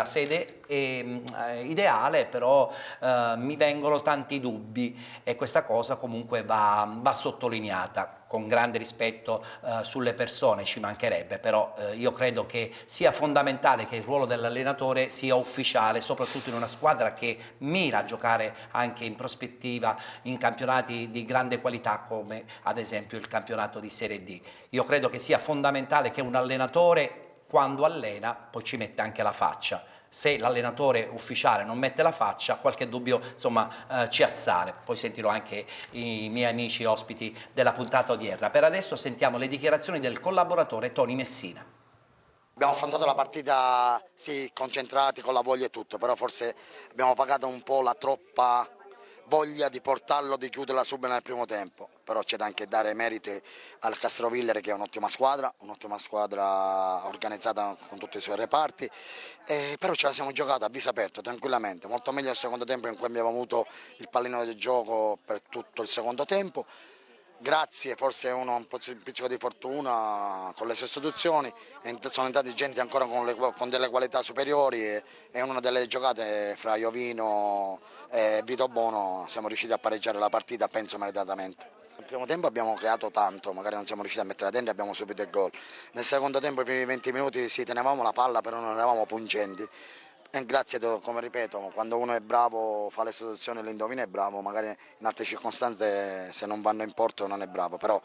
sede ideale, però mi vengono tanti dubbi e questa cosa comunque va sottolineata con grande rispetto sulle persone, ci mancherebbe, però io credo che sia fondamentale che il ruolo dell'allenatore sia ufficiale, soprattutto in una squadra che mira a giocare anche in prospettiva in campionati di grande qualità come ad esempio il campionato di Serie D. Io credo che sia fondamentale che un allenatore quando allena poi ci mette anche la faccia. Se l'allenatore ufficiale non mette la faccia, qualche dubbio insomma ci assale. Poi sentirò anche i miei amici ospiti della puntata odierna. Per adesso sentiamo le dichiarazioni del collaboratore Tony Messina.
Abbiamo affrontato la partita sì, concentrati con la voglia e tutto, però forse abbiamo pagato un po' la troppa voglia di portarlo, di chiuderla subito nel primo tempo, però c'è da anche dare meriti al Castrovillari che è un'ottima squadra organizzata con tutti i suoi reparti, però ce la siamo giocata a viso aperto, tranquillamente, molto meglio il secondo tempo in cui abbiamo avuto il pallino del gioco per tutto il secondo tempo. Grazie, forse un pizzico di fortuna con le sostituzioni, sono entrati gente ancora con delle qualità superiori e una delle giocate fra Iovino e Vito Bono siamo riusciti a pareggiare la partita, penso meritatamente. Nel primo tempo abbiamo creato tanto, magari non siamo riusciti a mettere dentro e abbiamo subito il gol. Nel secondo tempo, i primi 20 minuti, sì, tenevamo la palla, però non eravamo pungenti. E grazie, come ripeto, quando uno è bravo, fa le soluzioni e le indovina è bravo, magari in altre circostanze se non vanno in porto non è bravo, però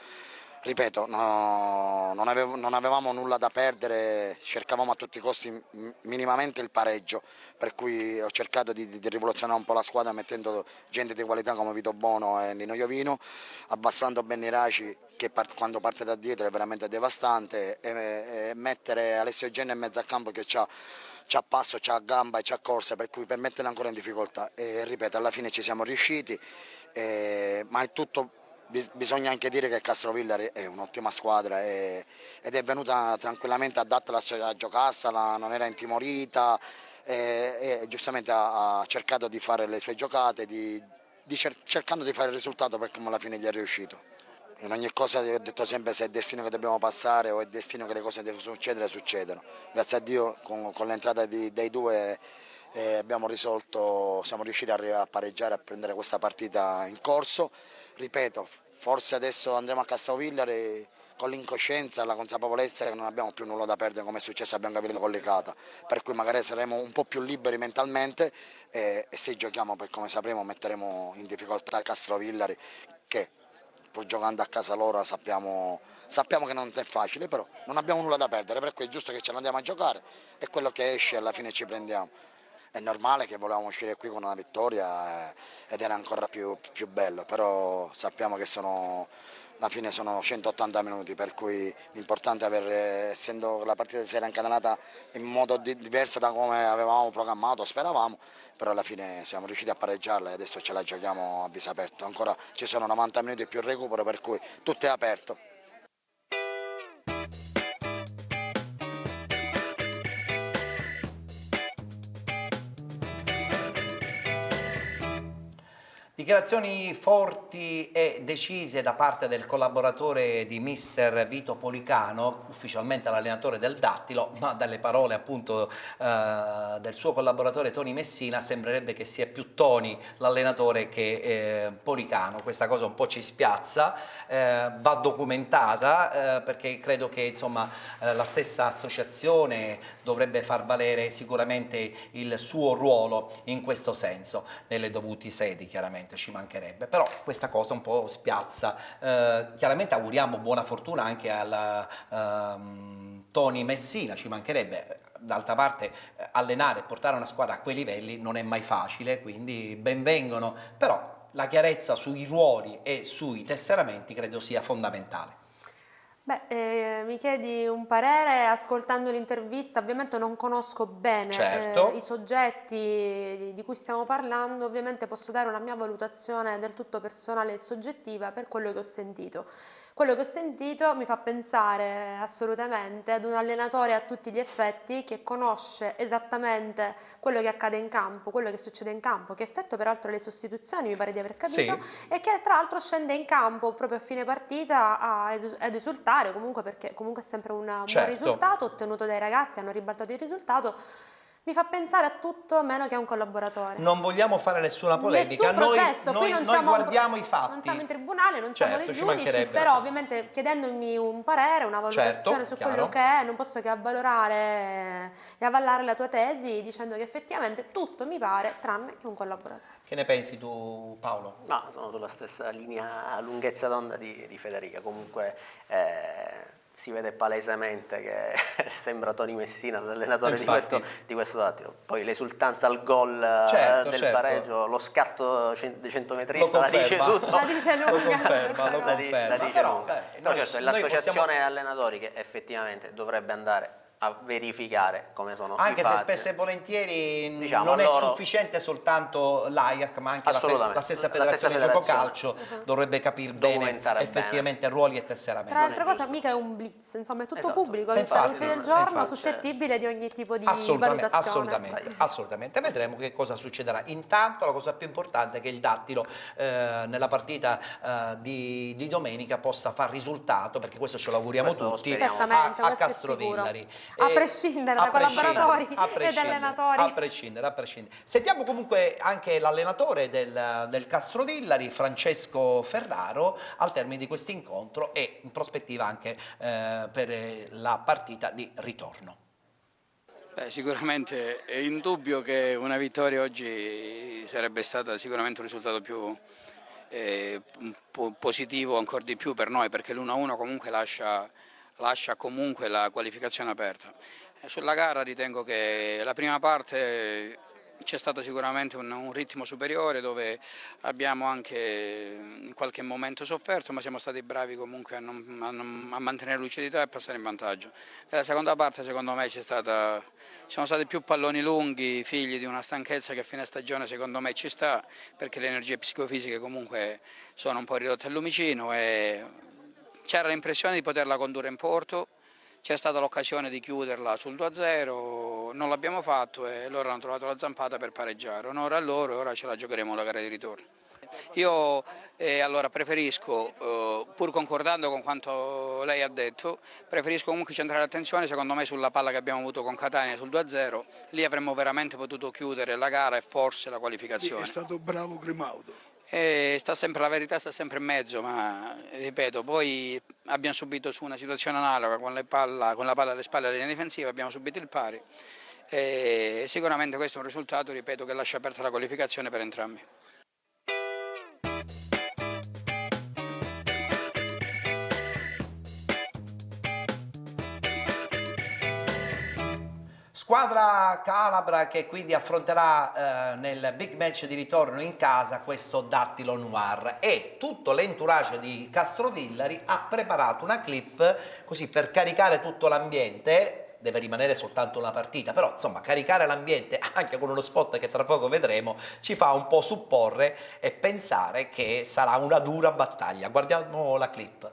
ripeto, non avevamo nulla da perdere, cercavamo a tutti i costi minimamente il pareggio, per cui ho cercato di rivoluzionare un po' la squadra mettendo gente di qualità come Vito Bono e Nino Iovino, abbassando Benny Raci che quando parte da dietro è veramente devastante, e mettere Alessio Genna in mezzo al campo che c'ha passo, c'ha gamba e c'ha corsa, per cui per metterla ancora in difficoltà. E ripeto, alla fine ci siamo riusciti, ma è tutto. Bisogna anche dire che Castrovillari è un'ottima squadra ed è venuta tranquillamente adatta a giocarsela, non era intimorita e giustamente ha cercato di fare le sue giocate, cercando di fare il risultato perché alla fine gli è riuscito. In ogni cosa io ho detto sempre se è destino che dobbiamo passare o è destino che le cose devono succedere, succedono. Grazie a Dio con l'entrata dei due abbiamo risolto, siamo riusciti a pareggiare, a prendere questa partita in corso. Ripeto, forse adesso andremo a Castrovillari con l'incoscienza e la consapevolezza che non abbiamo più nulla da perdere come è successo a Biancavillo con Licata, per cui magari saremo un po' più liberi mentalmente e se giochiamo per come sapremo metteremo in difficoltà Castrovillari che pur giocando a casa loro sappiamo che non è facile, però non abbiamo nulla da perdere, per cui è giusto che ce l'andiamo a giocare e quello che esce alla fine ci prendiamo. È normale che volevamo uscire qui con una vittoria ed era ancora più bello, però sappiamo che alla fine sono 180 minuti, per cui l'importante è essendo la partita si era incatenata in modo diverso da come avevamo programmato, speravamo, però alla fine siamo riusciti a pareggiarla e adesso ce la giochiamo a viso aperto. Ancora ci sono 90 minuti più recupero, per cui tutto è aperto.
Dichiarazioni forti e decise da parte del collaboratore di mister Vito Policano, ufficialmente l'allenatore del Dattilo, ma dalle parole appunto del suo collaboratore Tony Messina sembrerebbe che sia più Tony l'allenatore che Policano. Questa cosa un po' ci spiazza, va documentata perché credo che insomma la stessa associazione dovrebbe far valere sicuramente il suo ruolo in questo senso, nelle dovute sedi chiaramente. Ci mancherebbe, però questa cosa un po' spiazza. Chiaramente auguriamo buona fortuna anche al Tony Messina, ci mancherebbe. D'altra parte allenare e portare una squadra a quei livelli non è mai facile, quindi benvengono, però la chiarezza sui ruoli e sui tesseramenti credo sia fondamentale.
Beh, mi chiedi un parere ascoltando l'intervista, ovviamente non conosco bene
Certo.
i soggetti di cui stiamo parlando, ovviamente posso dare una mia valutazione del tutto personale e soggettiva per quello che ho sentito. Quello che ho sentito mi fa pensare assolutamente ad un allenatore a tutti gli effetti che conosce esattamente quello che accade in campo, quello che succede in campo, che effettua peraltro le sostituzioni, mi pare di aver capito,
Sì.
e che tra l'altro scende in campo proprio a fine partita ad esultare, comunque perché comunque è sempre un buon
Certo.
risultato ottenuto dai ragazzi, hanno ribaltato il risultato. Mi fa pensare a tutto meno che a un collaboratore.
Non vogliamo fare nessuna polemica,
Nessun processo, qui non siamo
guardiamo i fatti.
Non siamo in tribunale, non siamo
Certo,
dei
ci
giudici,
mancherebbe.
però ovviamente chiedendomi un parere, una valutazione
Certo,
su
chiaro.
quello che è, non posso che avvalorare e avvallare la tua tesi dicendo che effettivamente tutto mi pare tranne che un collaboratore.
Che ne pensi tu, Paolo?
No, sono sulla stessa linea lunghezza d'onda di Federica, comunque si vede palesemente che sembra Tony Messina l'allenatore di questo Dattilo. Poi l'esultanza al gol del pareggio, lo scatto di 100 metrista la dice tutto.
La dice lunga.
Lo conferma.
La dice
Però,
lunga.
beh,
Però certo è l'associazione
possiamo...
allenatori che effettivamente dovrebbe andare a verificare come sono
Anche
i
se
fatti.
spesso e volentieri
Diciamo,
non è
loro...
sufficiente soltanto l'AIAC, ma anche la stessa federazione di gioco calcio dovrebbe capire bene effettivamente ruoli e tesseramenti.
Tra l'altra cosa mica è un blitz, insomma è tutto
Esatto.
pubblico, all'interno alla luce del giorno, suscettibile di ogni tipo di valutazione.
Assolutamente, vedremo che cosa succederà. Intanto la cosa più importante è che il Dattilo nella partita di domenica possa far risultato, perché questo ce lo auguriamo tutti,
certamente,
a Castrovillari.
A prescindere da collaboratori ed allenatori.
A prescindere. Sentiamo comunque anche l'allenatore del Castrovillari, Francesco Ferraro, al termine di questo incontro e in prospettiva anche per la partita di ritorno.
Beh, sicuramente è indubbio che una vittoria oggi sarebbe stata sicuramente un risultato più positivo ancora di più per noi, perché l'1-1 comunque lascia comunque la qualificazione aperta. Sulla gara ritengo che la prima parte c'è stato sicuramente un ritmo superiore, dove abbiamo anche in qualche momento sofferto, ma siamo stati bravi comunque a mantenere lucidità e passare in vantaggio. Nella seconda parte secondo me sono stati più palloni lunghi, figli di una stanchezza che a fine stagione secondo me ci sta, perché le energie psicofisiche comunque sono un po' ridotte al lumicino e c'era l'impressione di poterla condurre in porto. C'è stata l'occasione di chiuderla sul 2-0, non l'abbiamo fatto e loro hanno trovato la zampata per pareggiare. Onore a loro e ora ce la giocheremo la gara di ritorno. Io allora preferisco, pur concordando con quanto lei ha detto, preferisco comunque centrare l'attenzione secondo me sulla palla che abbiamo avuto con Catania sul 2-0. Lì avremmo veramente potuto chiudere la gara e forse la qualificazione.
È stato bravo Grimaudo.
La verità sta sempre in mezzo, ma ripeto, poi abbiamo subito su una situazione analoga con la palla alle spalle della linea difensiva, abbiamo subito il pari e sicuramente questo è un risultato, ripeto, che lascia aperta la qualificazione per entrambi.
Squadra calabra che quindi affronterà nel big match di ritorno in casa questo Dattilo Noir, e tutto l'entourage di Castrovillari ha preparato una clip così per caricare tutto l'ambiente. Deve rimanere soltanto una partita, però insomma caricare l'ambiente anche con uno spot che tra poco vedremo ci fa un po' supporre e pensare che sarà una dura battaglia. Guardiamo la clip.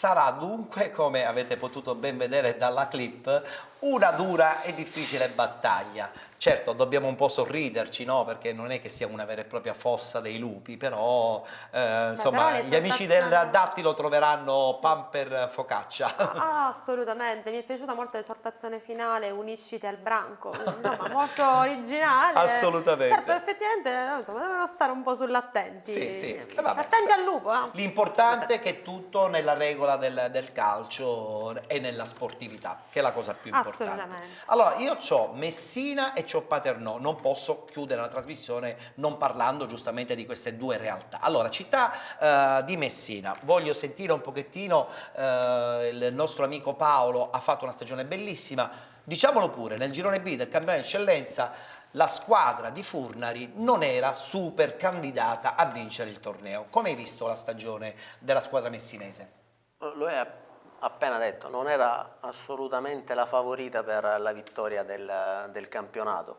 Sarà dunque, come avete potuto ben vedere dalla clip, una dura e difficile battaglia. Certo, dobbiamo un po' sorriderci, no? Perché non è che sia una vera e propria fossa dei lupi, però insomma,
però
gli amici del Dattilo troveranno pan per focaccia.
Assolutamente, mi è piaciuta molto l'esortazione finale, unisciti al branco, insomma molto originale.
Assolutamente.
Certo, effettivamente insomma, devono stare un po' sull'attenti.
Sì.
Attenti al lupo.
L'importante è che tutto nella regola del calcio e nella sportività, che è la cosa più importante.
Assolutamente.
Allora, io c'ho Messina e c'ho Paternò, non posso chiudere la trasmissione non parlando giustamente di queste due realtà. Allora, città di Messina, voglio sentire un pochettino, il nostro amico Paolo ha fatto una stagione bellissima, diciamolo pure, nel girone B del campionato di eccellenza la squadra di Furnari non era super candidata a vincere il torneo. Come hai visto la stagione della squadra messinese?
Lo è appena detto, non era assolutamente la favorita per la vittoria del campionato.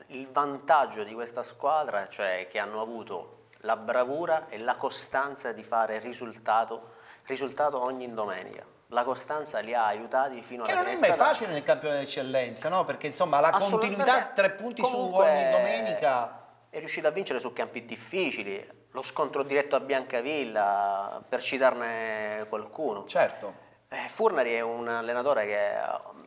Il vantaggio di questa squadra, cioè che hanno avuto la bravura e la costanza di fare risultato ogni domenica. La costanza li ha aiutati fino alla fine.
Che non è mai facile nel campionato di eccellenza, no? Perché insomma la continuità, 3 punti su ogni domenica.
È riuscito a vincere su campi difficili, lo scontro diretto a Biancavilla, per citarne qualcuno.
Certo.
Furnari è un allenatore che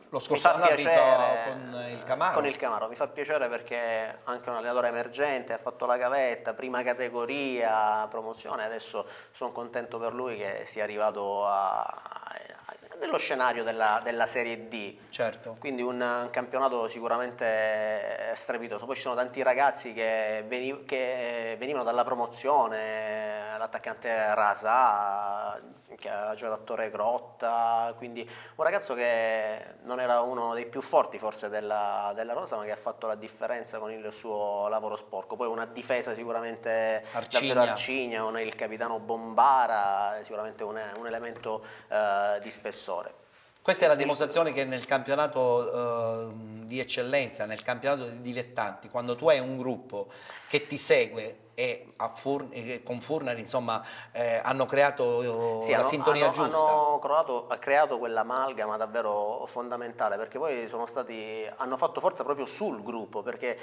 lo
mi
scorso
fa
anno
piacere
con il Camaro.
Con il Camaro, mi fa piacere perché è anche un allenatore emergente, ha fatto la gavetta, prima categoria, promozione, adesso sono contento per lui che sia arrivato nello scenario della Serie D.
Certo.
Quindi un campionato sicuramente strepitoso. Poi ci sono tanti ragazzi che venivano dalla promozione, l'attaccante Rasa, che ha giocato a Torre Grotta, quindi un ragazzo che non era uno dei più forti forse della Rosa, ma che ha fatto la differenza con il suo lavoro sporco. Poi una difesa sicuramente davvero Arcigna, con il capitano Bombara, sicuramente un elemento di spessore.
Questa è la dimostrazione che nel campionato di eccellenza, nel campionato di dilettanti, quando tu hai un gruppo che ti segue e con Furnari insomma hanno creato la sintonia giusta.
Ha creato quell'amalgama davvero fondamentale, perché poi hanno fatto forza proprio sul gruppo, perché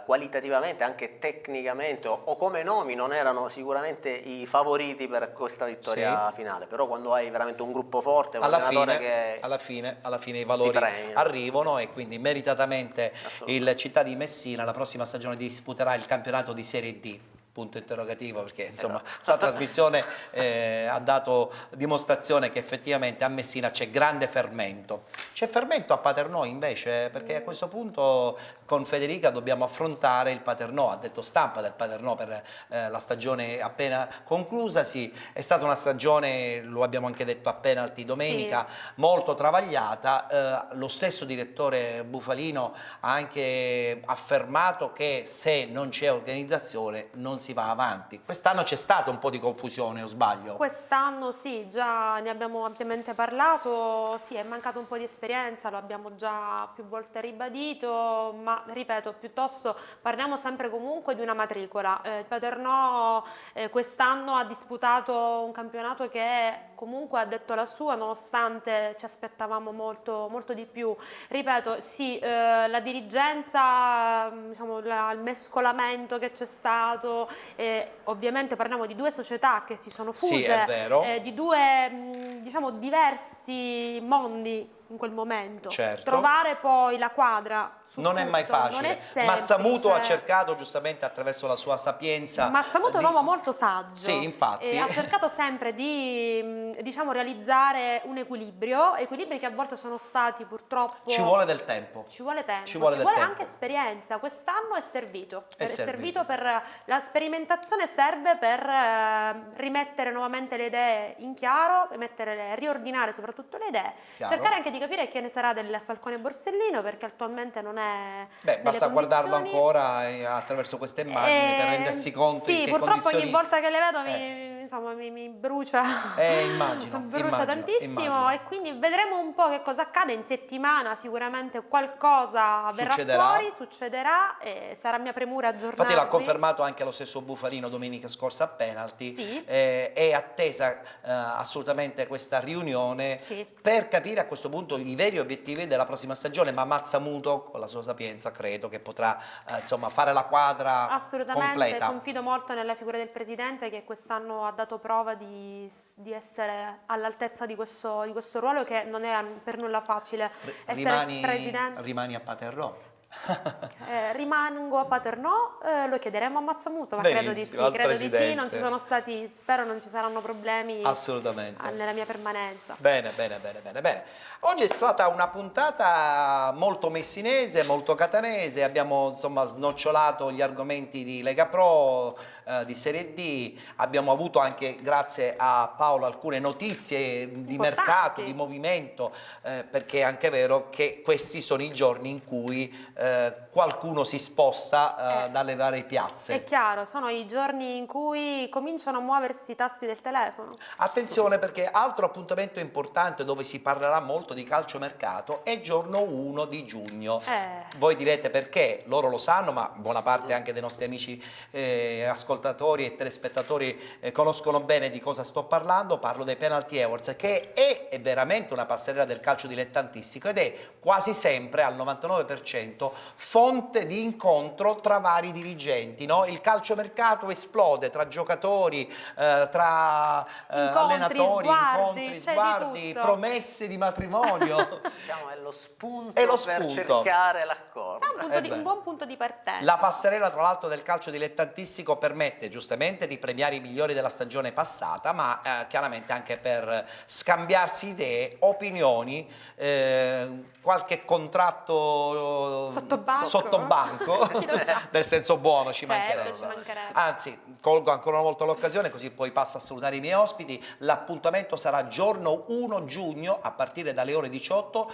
qualitativamente, anche tecnicamente o come nomi non erano sicuramente i favoriti per questa vittoria finale, però quando hai veramente un gruppo forte, un allenatore che
alla fine i valori arrivano, e quindi meritatamente il Città di Messina la prossima stagione disputerà il campionato di Serie D. Punto interrogativo, perché insomma la trasmissione ha dato dimostrazione che effettivamente a Messina c'è grande fermento. C'è fermento a Paternò invece, perché a questo punto con Federica dobbiamo affrontare il Paternò, ha detto stampa del Paternò per la stagione appena conclusasi. È stata una stagione, lo abbiamo anche detto a penalty domenica, molto travagliata. Lo stesso direttore Bufalino ha anche affermato che se non c'è organizzazione non si va avanti. Quest'anno c'è stato un po' di confusione, o sbaglio?
Quest'anno sì, già ne abbiamo ampiamente parlato, sì, è mancato un po' di esperienza, lo abbiamo già più volte ribadito, ma ripeto, piuttosto parliamo sempre comunque di una matricola. Il Paternò quest'anno ha disputato un campionato che comunque ha detto la sua, nonostante ci aspettavamo molto, molto di più. Ripeto, sì, la dirigenza, diciamo, il mescolamento che c'è stato, ovviamente parliamo di due società che si sono fuse,
sì, è vero.
Di due diciamo diversi mondi in quel momento.
Certo.
Trovare poi la quadra su
non
tutto,
è mai facile.
non è semplice.
Mazzamuto ha cercato giustamente attraverso la sua sapienza.
Mazzamuto è un uomo molto saggio.
Sì, infatti.
Ha cercato sempre di diciamo realizzare un equilibri che a volte sono stati purtroppo.
Ci vuole del tempo.
Ci vuole tempo,
ci vuole
anche esperienza. Quest'anno è servito. È servito per la sperimentazione, serve per rimettere nuovamente le idee in chiaro, riordinare soprattutto le idee, cercare anche di capire chi ne sarà del Falcone Borsellino, perché attualmente non è.
Basta guardarlo ancora attraverso queste immagini per rendersi conto
sì,
in che
purtroppo
condizioni
ogni volta che le vedo insomma mi brucia,
Immagino,
brucia tantissimo, e quindi vedremo un po' che cosa accade in settimana. Sicuramente qualcosa verrà fuori, succederà, e sarà mia premura aggiornarvi.
Infatti l'ha confermato anche lo stesso Bufalino domenica scorsa a penalty.
Sì.
È attesa assolutamente questa riunione per capire a questo punto i veri obiettivi della prossima stagione, ma Mazzamuto con la sua sapienza credo che potrà insomma fare la quadra
assolutamente
completa.
Confido molto nella figura del presidente, che quest'anno ha dato prova di essere all'altezza di questo ruolo, che non è per nulla facile.
Rimani a Paterno.
Rimango a Paternò, lo chiederemo a Mazzamuto, ma
Benissimo,
credo di sì, non ci
Presidente.
sono stati, spero non ci saranno problemi
Assolutamente.
nella mia permanenza.
Bene. Oggi è stata una puntata molto messinese, molto catanese, abbiamo insomma snocciolato gli argomenti di Lega Pro, di Serie D, abbiamo avuto anche, grazie a Paolo, alcune notizie di mercato, di movimento, perché è anche vero che questi sono i giorni in cui qualcuno si sposta dalle varie piazze.
È chiaro, sono i giorni in cui cominciano a muoversi i tasti del telefono.
Attenzione, perché altro appuntamento importante dove si parlerà molto di calciomercato è giorno 1 di giugno. Voi direte perché, loro lo sanno, ma buona parte anche dei nostri amici ascoltatori e telespettatori conoscono bene di cosa sto parlando. Parlo dei Penalty Awards, che è veramente una passerella del calcio dilettantistico ed è quasi sempre al 99% fonte di incontro tra vari dirigenti, no? Il calciomercato esplode tra giocatori, tra allenatori, sguardi, promesse di matrimonio.
Diciamo è lo spunto per cercare l'accordo.
È un buon punto di partenza.
La passerella, tra l'altro, del calcio dilettantistico permette giustamente di premiare i migliori della stagione passata, ma chiaramente anche per scambiarsi idee, opinioni, qualche contratto sottobanco nel senso buono, ci mancherebbe. Anzi, colgo ancora una volta l'occasione, così poi passo a salutare i miei ospiti. L'appuntamento sarà giorno 1 giugno a partire dalle ore 18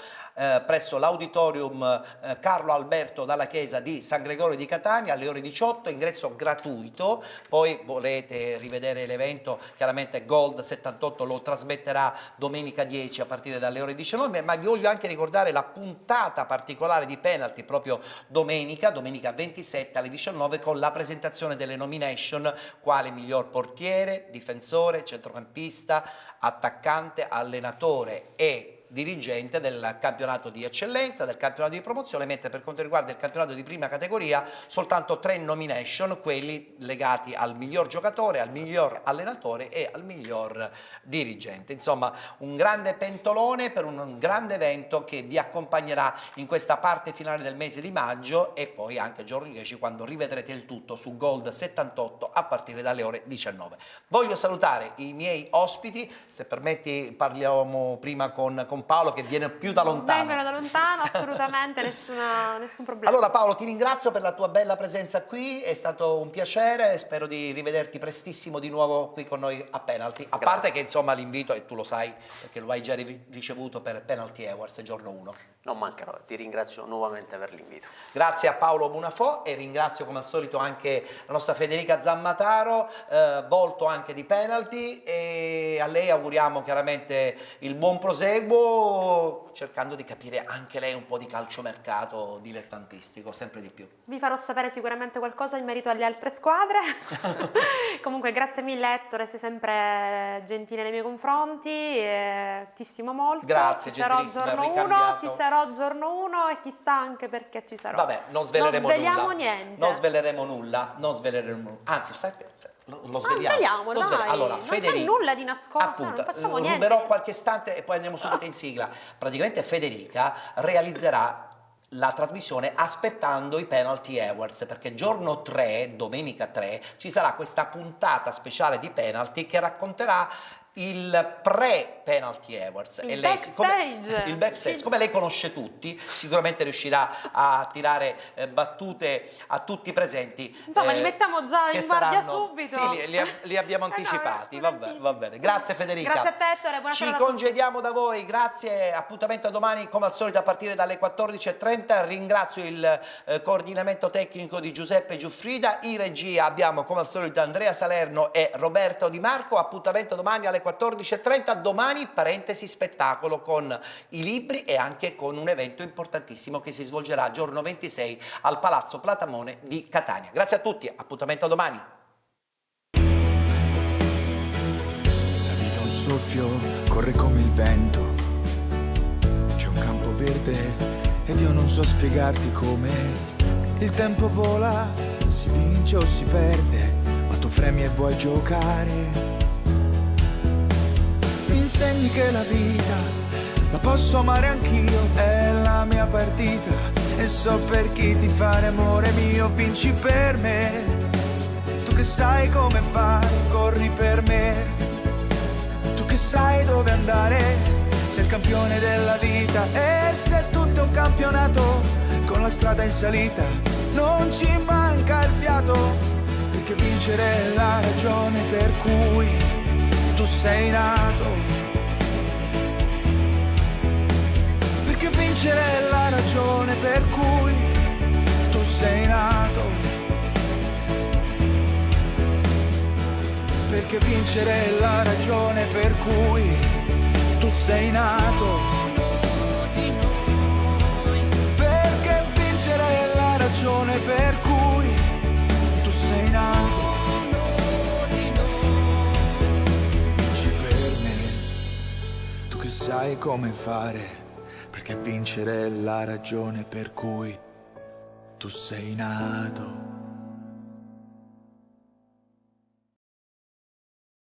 presso l'auditorium Carlo Alberto Dalla Chiesa di San Gregorio di Catania alle ore 18, ingresso gratuito. Poi volete rivedere l'evento, chiaramente Gold 78 lo trasmetterà domenica 10 a partire dalle ore 19, ma vi voglio anche ricordare la puntata particolare di Penalty proprio domenica 27 alle 19 con la presentazione delle nomination, quale miglior portiere, difensore, centrocampista, attaccante, allenatore e dirigente del campionato di eccellenza, del campionato di promozione, mentre per quanto riguarda il campionato di prima categoria soltanto 3 nomination, quelli legati al miglior giocatore, al miglior allenatore e al miglior dirigente. Insomma, un grande pentolone per un grande evento che vi accompagnerà in questa parte finale del mese di maggio e poi anche giorno 10 quando rivedrete il tutto su Gold 78 a partire dalle ore 19. Voglio salutare i miei ospiti, se permetti parliamo prima con Paolo che viene più da lontano.
Vengono da lontano, assolutamente, nessun problema.
Allora Paolo, ti ringrazio per la tua bella presenza qui, è stato un piacere, spero di rivederti prestissimo di nuovo qui con noi a Penalty. A parte che insomma l'invito, e tu lo sai perché lo hai già ricevuto per Penalty Awards giorno 1.
Non mancherò, ti ringrazio nuovamente per l'invito.
Grazie a Paolo Bunafò e ringrazio come al solito anche la nostra Federica Zammataro, volto anche di Penalty, e a lei auguriamo chiaramente il buon proseguo, cercando di capire anche lei un po' di calciomercato dilettantistico, sempre di più.
Vi farò sapere sicuramente qualcosa in merito alle altre squadre. Comunque grazie mille Ettore, sei sempre gentile nei miei confronti, ti stimo molto.
Grazie,
ci sarò giorno 1 e chissà anche perché ci sarò.
Vabbè, non sveleremo
niente.
Non sveleremo nulla, anzi, sai, lo sveliamo.
Dai,
allora,
non c'è nulla di nascosto,
appunto,
non facciamo niente.
Ruberò qualche istante e poi andiamo subito in sigla. Praticamente Federica realizzerà la trasmissione aspettando i Penalty Awards, perché giorno 3, domenica 3, ci sarà questa puntata speciale di Penalty che racconterà il pre-penalty awards.
Il
e lei,
backstage.
il backstage, siccome lei conosce tutti, sicuramente riuscirà a tirare battute a tutti i presenti.
Insomma, li mettiamo già
che
in guardia
saranno,
subito.
Sì, li abbiamo anticipati. Va bene. Grazie Federica.
Grazie a te, Ettore. Buonasera
Ci
a tutti.
congediamo da voi, grazie, appuntamento a domani come al solito a partire dalle 14:30. Ringrazio il coordinamento tecnico di Giuseppe Giuffrida, in regia abbiamo come al solito Andrea Salerno e Roberto Di Marco. Appuntamento domani alle 14:30, domani parentesi spettacolo con i libri e anche con un evento importantissimo che si svolgerà giorno 26 al Palazzo Platamone di Catania. Grazie a tutti, appuntamento domani.
La vita è un soffio, corre come il vento, c'è un campo verde ed io non so spiegarti come il tempo vola, si vince o si perde, ma tu fremi e vuoi giocare. Mi insegni che la vita la posso amare anch'io, è la mia partita e so per chi ti fare amore mio, vinci per me, tu che sai come fare, corri per me, tu che sai dove andare, sei il campione della vita e se tutto è un campionato con la strada in salita non ci manca il fiato, perché vincere è la ragione per cui tu sei nato, perché vincere è la ragione per cui tu sei nato, perché vincere è la ragione per cui tu sei nato, perché vincere è la ragione per cui tu sei nato. Che sai come fare, perché vincere è la ragione per cui tu sei nato.